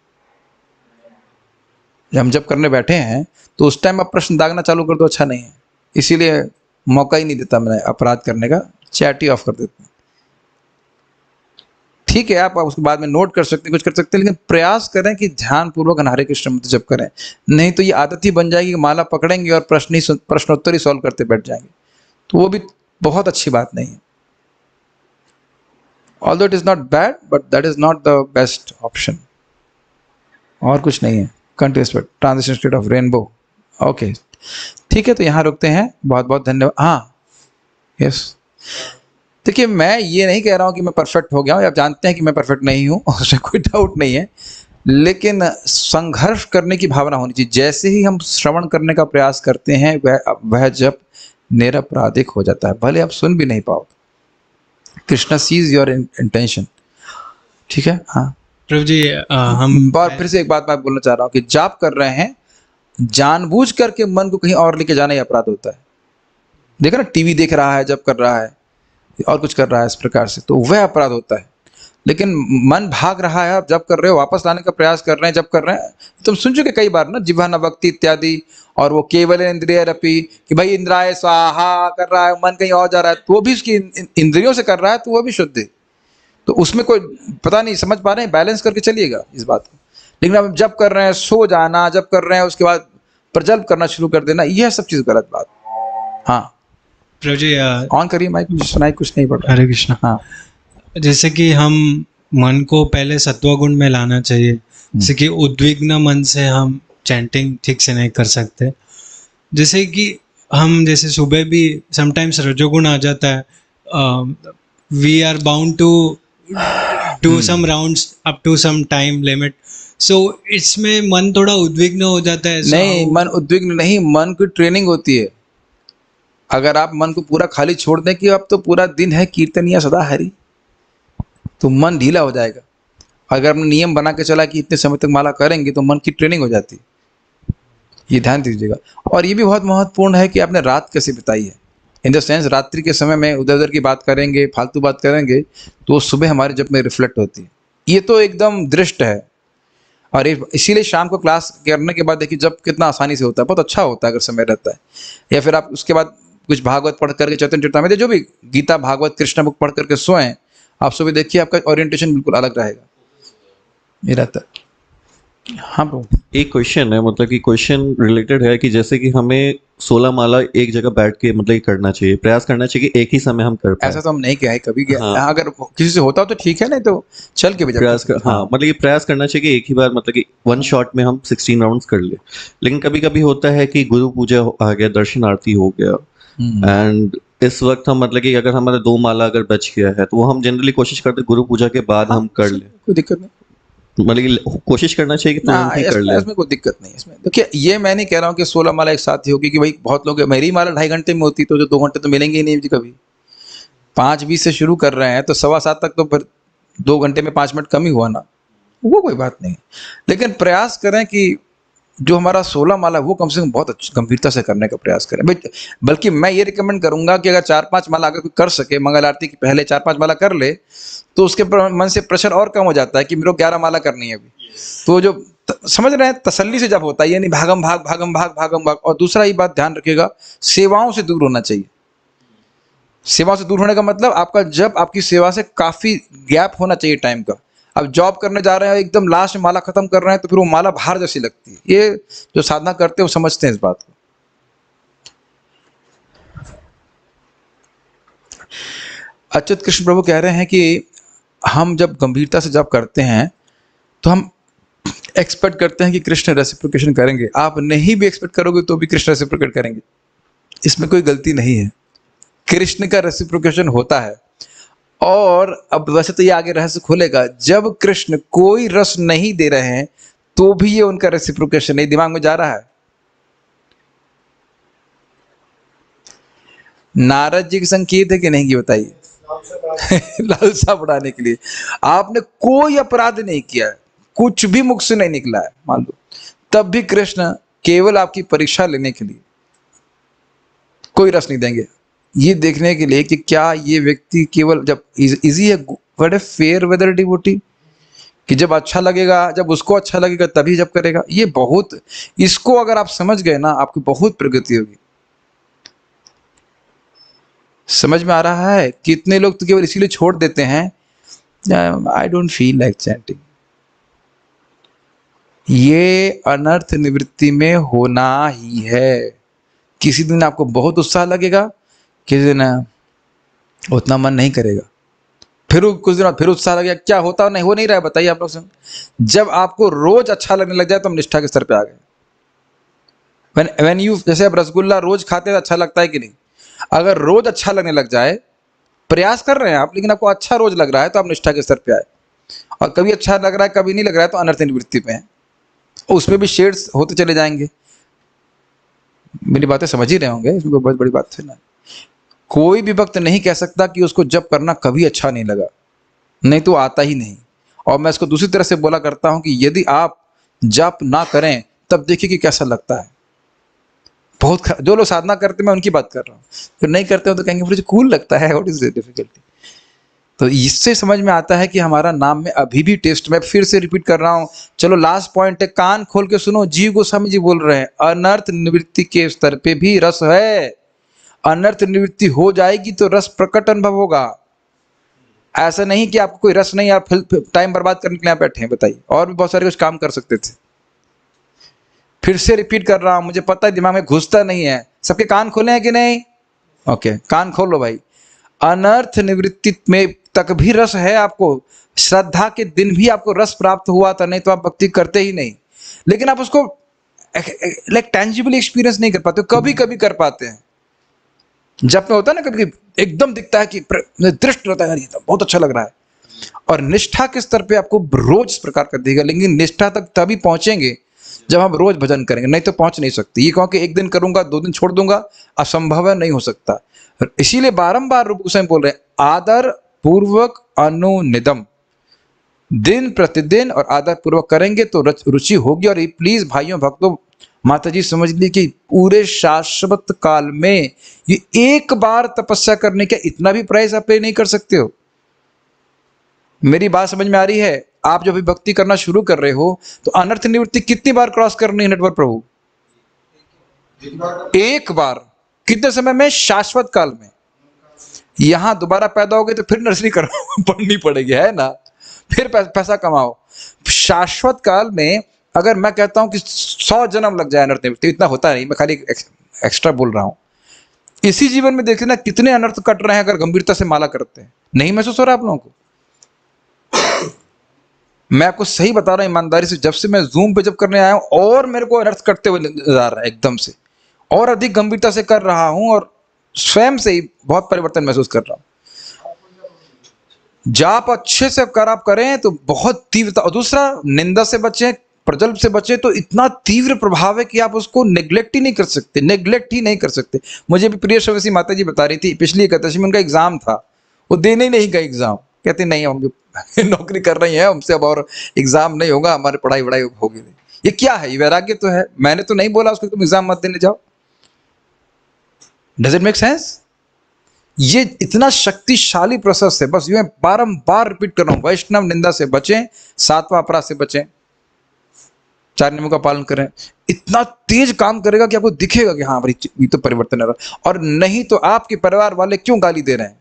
जब हम जब करने बैठे हैं तो उस टाइम आप प्रश्न दागना चालू कर दो, अच्छा नहीं है। इसीलिए मौका ही नहीं देता मैं अपराध करने का, चैट ही ऑफ कर देता हूँ। ठीक है, आप उसके बाद में नोट कर सकते हैं, कुछ कर सकते हैं, लेकिन प्रयास करें कि ध्यान पूर्वक हरे कृष्ण मंत्र जप करें। नहीं तो ये आदत ही बन जाएगी कि माला पकड़ेंगे और प्रश्नोत्तर ही सॉल्व करते बैठ जाएंगे, तो वो भी बहुत अच्छी बात नहीं है। Although it is not bad, but that is not the best option. और कुछ नहीं है। Continuous transition state of rainbow. Okay, ठीक है, तो यहाँ रुकते हैं। बहुत बहुत धन्यवाद। हाँ, यस, देखिए मैं ये नहीं कह रहा हूँ कि मैं परफेक्ट हो गया हूँ, आप जानते हैं कि मैं परफेक्ट नहीं हूँ, उसमें कोई डाउट नहीं है। लेकिन संघर्ष करने की भावना होनी चाहिए। जैसे ही हम श्रवण करने का प्रयास करते हैं, वह जब निरपराधिक हो जाता है, भले आप सुन भी नहीं पाओ। Krishna sees your intention. ठीक है, हाँ प्रभु जी, हम और फिर से एक बात मैं बोलना चाह रहा हूँ कि जाप कर रहे हैं, जानबूझ करके मन को कहीं और लेके जाना ही अपराध होता है। देखा ना, टीवी देख रहा है, जप कर रहा है, और कुछ कर रहा है इस प्रकार से, तो वह अपराध होता है। लेकिन मन भाग रहा है, आप जप कर रहे हो, वापस लाने का प्रयास कर रहे हैं, जप कर रहे हैं। तुम सुन चुके कई बार ना, जिह्वा न भक्ति इत्यादि, और वो केवल इंद्रिय रपी, कि भाई इंद्राय स्वाहा कर रहा है, मन कहीं और जा रहा है, तो वो भी उसकी इंद्रियों से कर रहा है, तो वो भी शुद्ध है। तो उसमें कोई पता नहीं, समझ पा रहे हैं, बैलेंस करके चलिएगा इस बात को। लेकिन अब जब कर रहे हैं, सो जाना, जब कर रहे हैं उसके बाद प्रजल्प करना शुरू कर देना, यह सब चीज गलत बात। हाँ प्रभु जी, ऑन करिए माइक, सुनाई कुछ नहीं पड़ रहा। हरे कृष्णा। हाँ, जैसे कि हम मन को पहले सत्वगुण में लाना चाहिए। जैसे कि उद्विग्न मन से हम चैंटिंग ठीक से नहीं कर सकते। जैसे कि हम जैसे सुबह भी समटाइम्स रजोगुण आ जाता है, we are bound to do some rounds up to some time limit, so इसमें मन थोड़ा उद्विग्न हो जाता है। नहीं, मन उद्विग्न नहीं, मन की ट्रेनिंग होती है। अगर आप मन को पूरा खाली छोड़ दें कि अब तो पूरा दिन है कीर्तन या सदा हरि, तो मन ढीला हो जाएगा। अगर आपने नियम बना के चला कि इतने समय तक माला करेंगे, तो मन की ट्रेनिंग हो जाती है। ये ध्यान दीजिएगा। और ये भी बहुत महत्वपूर्ण है कि आपने रात कैसे बिताई है। इन द सेंस, रात्रि के समय में उधर उधर की बात करेंगे, फालतू बात करेंगे, तो सुबह हमारे जब में रिफ्लेक्ट होती है। ये तो एकदम दृष्ट है। और इसीलिए शाम को क्लास करने के बाद देखिए जब कितना आसानी से होता है, बहुत अच्छा होता है अगर समय रहता है। या फिर आप उसके बाद कुछ भागवत पढ़ करके, चैतन्य चरितामृत, जो भी गीता भागवत कृष्ण बुक पढ़ करके सोएं, आप सुबह देखिए आपका ओरिएंटेशन बिल्कुल अलग रहेगा। ये रहता है। हाँ प्रभु, एक क्वेश्चन है, मतलब कि क्वेश्चन रिलेटेड है कि जैसे कि हमें 16 माला एक जगह बैठ के मतलब करना चाहिए, प्रयास करना चाहिए कि एक ही समय हम कर पाए। ऐसा तो हम नहीं कहे कभी। हाँ। अगर किसी से होता हो तो ठीक है, नहीं तो चल के भी प्रयास कर, हाँ मतलब ये प्रयास करना चाहिए कि एक ही बार मतलब कि वन शॉट में हम 16 राउंड्स कर ले। लेकिन कभी कभी होता है कि गुरु पूजा आ गया, दर्शन आरती हो गया, एंड इस वक्त हम मतलब कि अगर हमारा 2 माला अगर बच गया है, तो वो हम जनरली कोशिश करते गुरु पूजा के बाद हम कर ले। कोई दिक्कत नहीं। मतलब कि कोशिश करना चाहिए कि तुरंत ही कर ले। इसमें कोई दिक्कत नहीं है। इसमें देखिए, ये मैं नहीं कह रहा हूँ कि 16 माला एक साथ ही होगी, कि भाई बहुत लोग, मेरी माला 2.5 घंटे में होती तो जो 2 घंटे तो मिलेंगे ही नहीं मुझे कभी। 5:20 से शुरू कर रहे हैं तो 7:15 तक तो फिर 2 घंटे में 5 मिनट कम ही हुआ ना, वो कोई बात नहीं। लेकिन प्रयास करें कि जो हमारा 16 माला वो कम से कम बहुत अच्छी गंभीरता से करने का प्रयास करें। बल्कि मैं ये रिकमेंड करूंगा कि अगर 4-5 माला अगर कोई कर सके, मंगल आरती के पहले 4-5 माला कर ले, तो उसके मन से प्रेशर और कम हो जाता है कि मेरे को 11 माला करनी है अभी। तो जो समझ रहे हैं, तसल्ली से जब होता है, ये नहीं भागम भाग भागम भाग भागम भाग। और दूसरा ही बात ध्यान रखिएगा, सेवाओं से दूर होना चाहिए। सेवा से दूर होने का मतलब आपका जब आपकी सेवा से काफी गैप होना चाहिए टाइम का। अब जॉब करने जा रहे हैं, एकदम लास्ट में माला खत्म कर रहे हैं, तो फिर वो माला भार जैसी लगती है। ये जो साधना करते हैं वो समझते हैं इस बात को। अच्युत कृष्ण प्रभु कह रहे हैं कि हम जब गंभीरता से जब करते हैं तो हम एक्सपेक्ट करते हैं कि कृष्ण रेसिप्रोकेशन करेंगे। आप नहीं भी एक्सपेक्ट करोगे तो भी कृष्ण रेसिप्रोकेट करेंगे, इसमें कोई गलती नहीं है। कृष्ण का रेसिप्रोकेशन होता है। और अब वैसे तो ये आगे रहस्य खुलेगा, जब कृष्ण कोई रस नहीं दे रहे हैं तो भी ये उनका रेसिप्रोकेशन नहीं, दिमाग में जा रहा है। नारद जी के संकेत है कि नहीं, ये बताइए। लालसा बढ़ाने के लिए। आपने कोई अपराध नहीं किया है, कुछ भी मुख से नहीं निकला है मान लो, तब भी कृष्ण केवल आपकी परीक्षा लेने के लिए कोई रस नहीं देंगे, ये देखने के लिए कि क्या ये व्यक्ति केवल जब इजी है what a fair weather devotee, कि जब अच्छा लगेगा, जब उसको अच्छा लगेगा तभी जब करेगा। ये बहुत, इसको अगर आप समझ गए ना, आपकी बहुत प्रगति होगी। समझ में आ रहा है? कितने लोग तो केवल इसीलिए छोड़ देते हैं, I don't feel like chanting. ये अनर्थ निवृत्ति में होना ही है। किसी दिन आपको बहुत उत्साह लगेगा, किसी दिन उतना मन नहीं करेगा, फिर कुछ दिन फिर उत्साह लगेगा। क्या होता नहीं, हो नहीं रहा है बताइए आप लोग से। जब आपको रोज अच्छा लगने लग जाए तो हम निष्ठा के स्तर पे आ गए। व्हेन यू, जैसे अब रसगुल्ला रोज खाते हैं अच्छा लगता है कि नहीं, अगर रोज अच्छा लगने लग जाए, प्रयास कर रहे हैं आप लेकिन आपको अच्छा रोज लग रहा है, तो आप निष्ठा के स्तर पे आए। और कभी अच्छा लग रहा है कभी नहीं लग रहा है, तो अनर्थ निवृत्ति पे है। उसमें भी शेड्स होते चले जाएंगे। मेरी बातें समझ ही रहे होंगे, इसमें कोई बहुत बड़ी बात है ना। कोई भी भक्त नहीं कह सकता कि उसको जप करना कभी अच्छा नहीं लगा, नहीं तो आता ही नहीं। और मैं इसको दूसरी तरह से बोला करता हूं कि यदि आप जप ना करें तब देखिए कि कैसा लगता है। बहुत जो लोग साधना करते हैं मैं उनकी बात कर रहा हूँ, जो नहीं करते हो तो कहेंगे मुझे कूल लगता है, व्हाट इज द डिफिकल्टी। तो इससे समझ में आता है कि हमारा नाम में अभी भी टेस्ट, मैं फिर से रिपीट कर रहा हूं, चलो लास्ट पॉइंट है, कान खोल के सुनो। जीव गोस्वामी जी बोल रहे हैं, अनर्थ निवृत्ति के स्तर पे भी रस है। अनर्थ निवृत्ति हो जाएगी तो रस प्रकट अनुभव होगा। ऐसा नहीं कि आपको कोई रस नहीं, आप टाइम बर्बाद करने के लिए बैठे हैं, बताइए। और भी बहुत सारे कुछ काम कर सकते थे। फिर से रिपीट कर रहा हूं, मुझे पता है दिमाग में घुसता नहीं है। सबके कान खोले हैं कि नहीं? ओके, कान खोलो भाई। अनर्थ निवृत्ति में तक भी रस है आपको। श्रद्धा के दिन भी आपको रस प्राप्त हुआ था, नहीं तो आप भक्ति करते ही नहीं। लेकिन आप उसको लाइक टेंजिबली एक्सपीरियंस नहीं कर पाते, कभी कभी कर पाते हैं। जब में होता है ना, कभी एकदम दिखता है कि दृष्ट रहता है, बहुत अच्छा लग रहा है। और निष्ठा के स्तर पे आपको रोज इस प्रकार कर देगा। लेकिन निष्ठा तक तभी पहुंचेंगे जब हम रोज भजन करेंगे, नहीं तो पहुंच नहीं सकते। ये कहो कि एक दिन करूंगा 2 दिन छोड़ दूंगा, असंभव है, नहीं हो सकता। इसीलिए बारंबार रूप गोस्वामी बोल रहे हैं, आदर पूर्वक अनुनिदम, दिन प्रतिदिन और आदर पूर्वक करेंगे तो रुचि होगी। और प्लीज भाइयों भक्तों माता जी समझ ली कि पूरे शाश्वत काल में ये एक बार तपस्या करने का इतना भी प्राइस आप पे नहीं कर सकते हो। मेरी बात समझ में आ रही है? आप जब भी भक्ति करना शुरू कर रहे हो तो अनर्थ निवृत्ति कितनी बार क्रॉस करनी है नेटवर्क प्रभु? एक बार। कितने समय में? शाश्वत काल में। यहां दोबारा पैदा हो गए तो फिर नर्सरी पढ़नी पड़ेगी, है ना? फिर पैसा कमाओ। शाश्वत काल में अगर मैं कहता हूं कि 100 जन्म लग जाए अनर्थ निवृत्ति, इतना होता नहीं, मैं खाली एक्स्ट्रा बोल रहा हूं। इसी जीवन में देखिए ना कितने अनर्थ कट रहे हैं अगर गंभीरता से माला करते हैं। नहीं महसूस हो रहा आप लोगों को? मैं आपको सही बता रहा हूं ईमानदारी से, जब से मैं जूम पे जब करने आया हूं और मेरे को अनर्थ करते हुए नजर आ रहा है एकदम से, और अधिक गंभीरता से कर रहा हूं और स्वयं से ही बहुत परिवर्तन महसूस कर रहा हूं। जाप अच्छे से अगर आप करें तो बहुत तीव्रता, और दूसरा निंदा से बचें, प्रजल्प से बचें, तो इतना तीव्र प्रभाव है कि आप उसको नेग्लेक्ट ही नहीं कर सकते, नेग्लेक्ट ही नहीं कर सकते। मुझे भी प्रिय श्रवसी माता जी बता रही थी, पिछली एकादशी में उनका एग्जाम था, वो देने ही नहीं गए एग्जाम, कहते नहीं हम जो नौकरी कर रही है हमसे अब और एग्जाम नहीं होगा, हमारी पढ़ाई वढ़ाई होगी नहीं। ये क्या है? ये वैराग्य तो है। मैंने तो नहीं बोला उसको तुम एग्जाम मत देने जाओ। Does it make sense? ये इतना शक्तिशाली प्रोसेस है। बस ये मैं बारंबार रिपीट कर रहा हूं, वैष्णव निंदा से बचें, सातवां अपराध से बचें, 4 नियमों का पालन करें। इतना तेज काम करेगा कि आपको दिखेगा कि हाँ भाई ये तो परिवर्तन है। और नहीं तो आपके परिवार वाले क्यों गाली दे रहे हैं?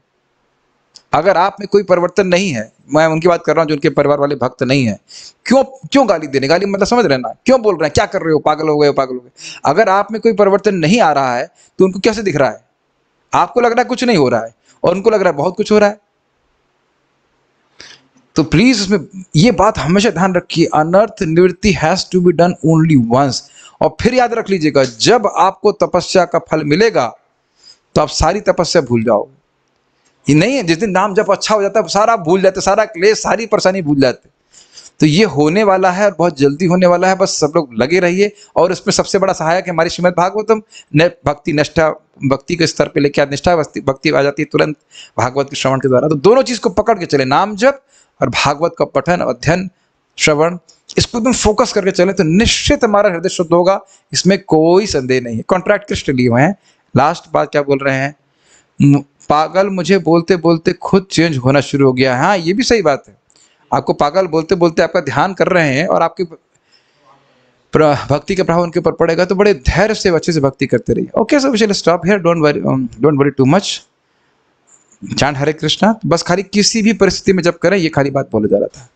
अगर आप में कोई परिवर्तन नहीं है, मैं उनकी बात कर रहा हूं जो उनके परिवार वाले भक्त नहीं है, क्यों गाली देने? गाली मतलब समझ रहे ना, क्यों बोल रहे हैं, क्या कर रहे हो, पागल हो गए, पागल हो गए। अगर आप में कोई परिवर्तन नहीं आ रहा है तो उनको कैसे दिख रहा है? आपको लग रहा है कुछ नहीं हो रहा है और उनको लग रहा है बहुत कुछ हो रहा है। तो प्लीज उसमें ये बात हमेशा ध्यान रखिए, अनर्थ निवृत्ति has to be done only once. और फिर याद रख लीजिएगा, जब आपको तपस्या का फल मिलेगा तो आप सारी तपस्या भूल जाओगे। ये नहीं है जिस दिन नाम जब अच्छा हो जाता है सारा भूल जाते, सारा क्लेश, सारी परेशानी भूल जाते। तो ये होने वाला है और बहुत जल्दी होने वाला है। बस सब लोग लगे रहिए। और इसमें सबसे बड़ा सहायक है हमारी श्रीमद् भागवतम। भक्ति निष्ठा, भक्ति के स्तर पे लेके आज निष्ठा भक्ति आ जाती है तुरंत भागवत के श्रवण के द्वारा। तो दोनों चीज को पकड़ के चले, नाम जप और भागवत का पठन, अध्ययन, श्रवण, इसको एकदम फोकस करके चले तो निश्चित हमारा हृदय शुद्ध होगा, इसमें कोई संदेह नहीं है। कॉन्ट्रैक्ट कृष्ण लिए हुए हैं। लास्ट बात क्या बोल रहे हैं? पागल मुझे बोलते बोलते खुद चेंज होना शुरू हो गया। हाँ, ये भी सही बात है। आपको पागल बोलते बोलते आपका ध्यान कर रहे हैं और आपकी भक्ति का प्रभाव उनके ऊपर पड़ेगा, तो बड़े धैर्य से अच्छे से भक्ति करते रहिए। Okay, so we shall stop here, don't worry too much. Chant Hare Krishna. बस खाली किसी भी परिस्थिति में जब करें, ये खाली बात बोला जा रहा था।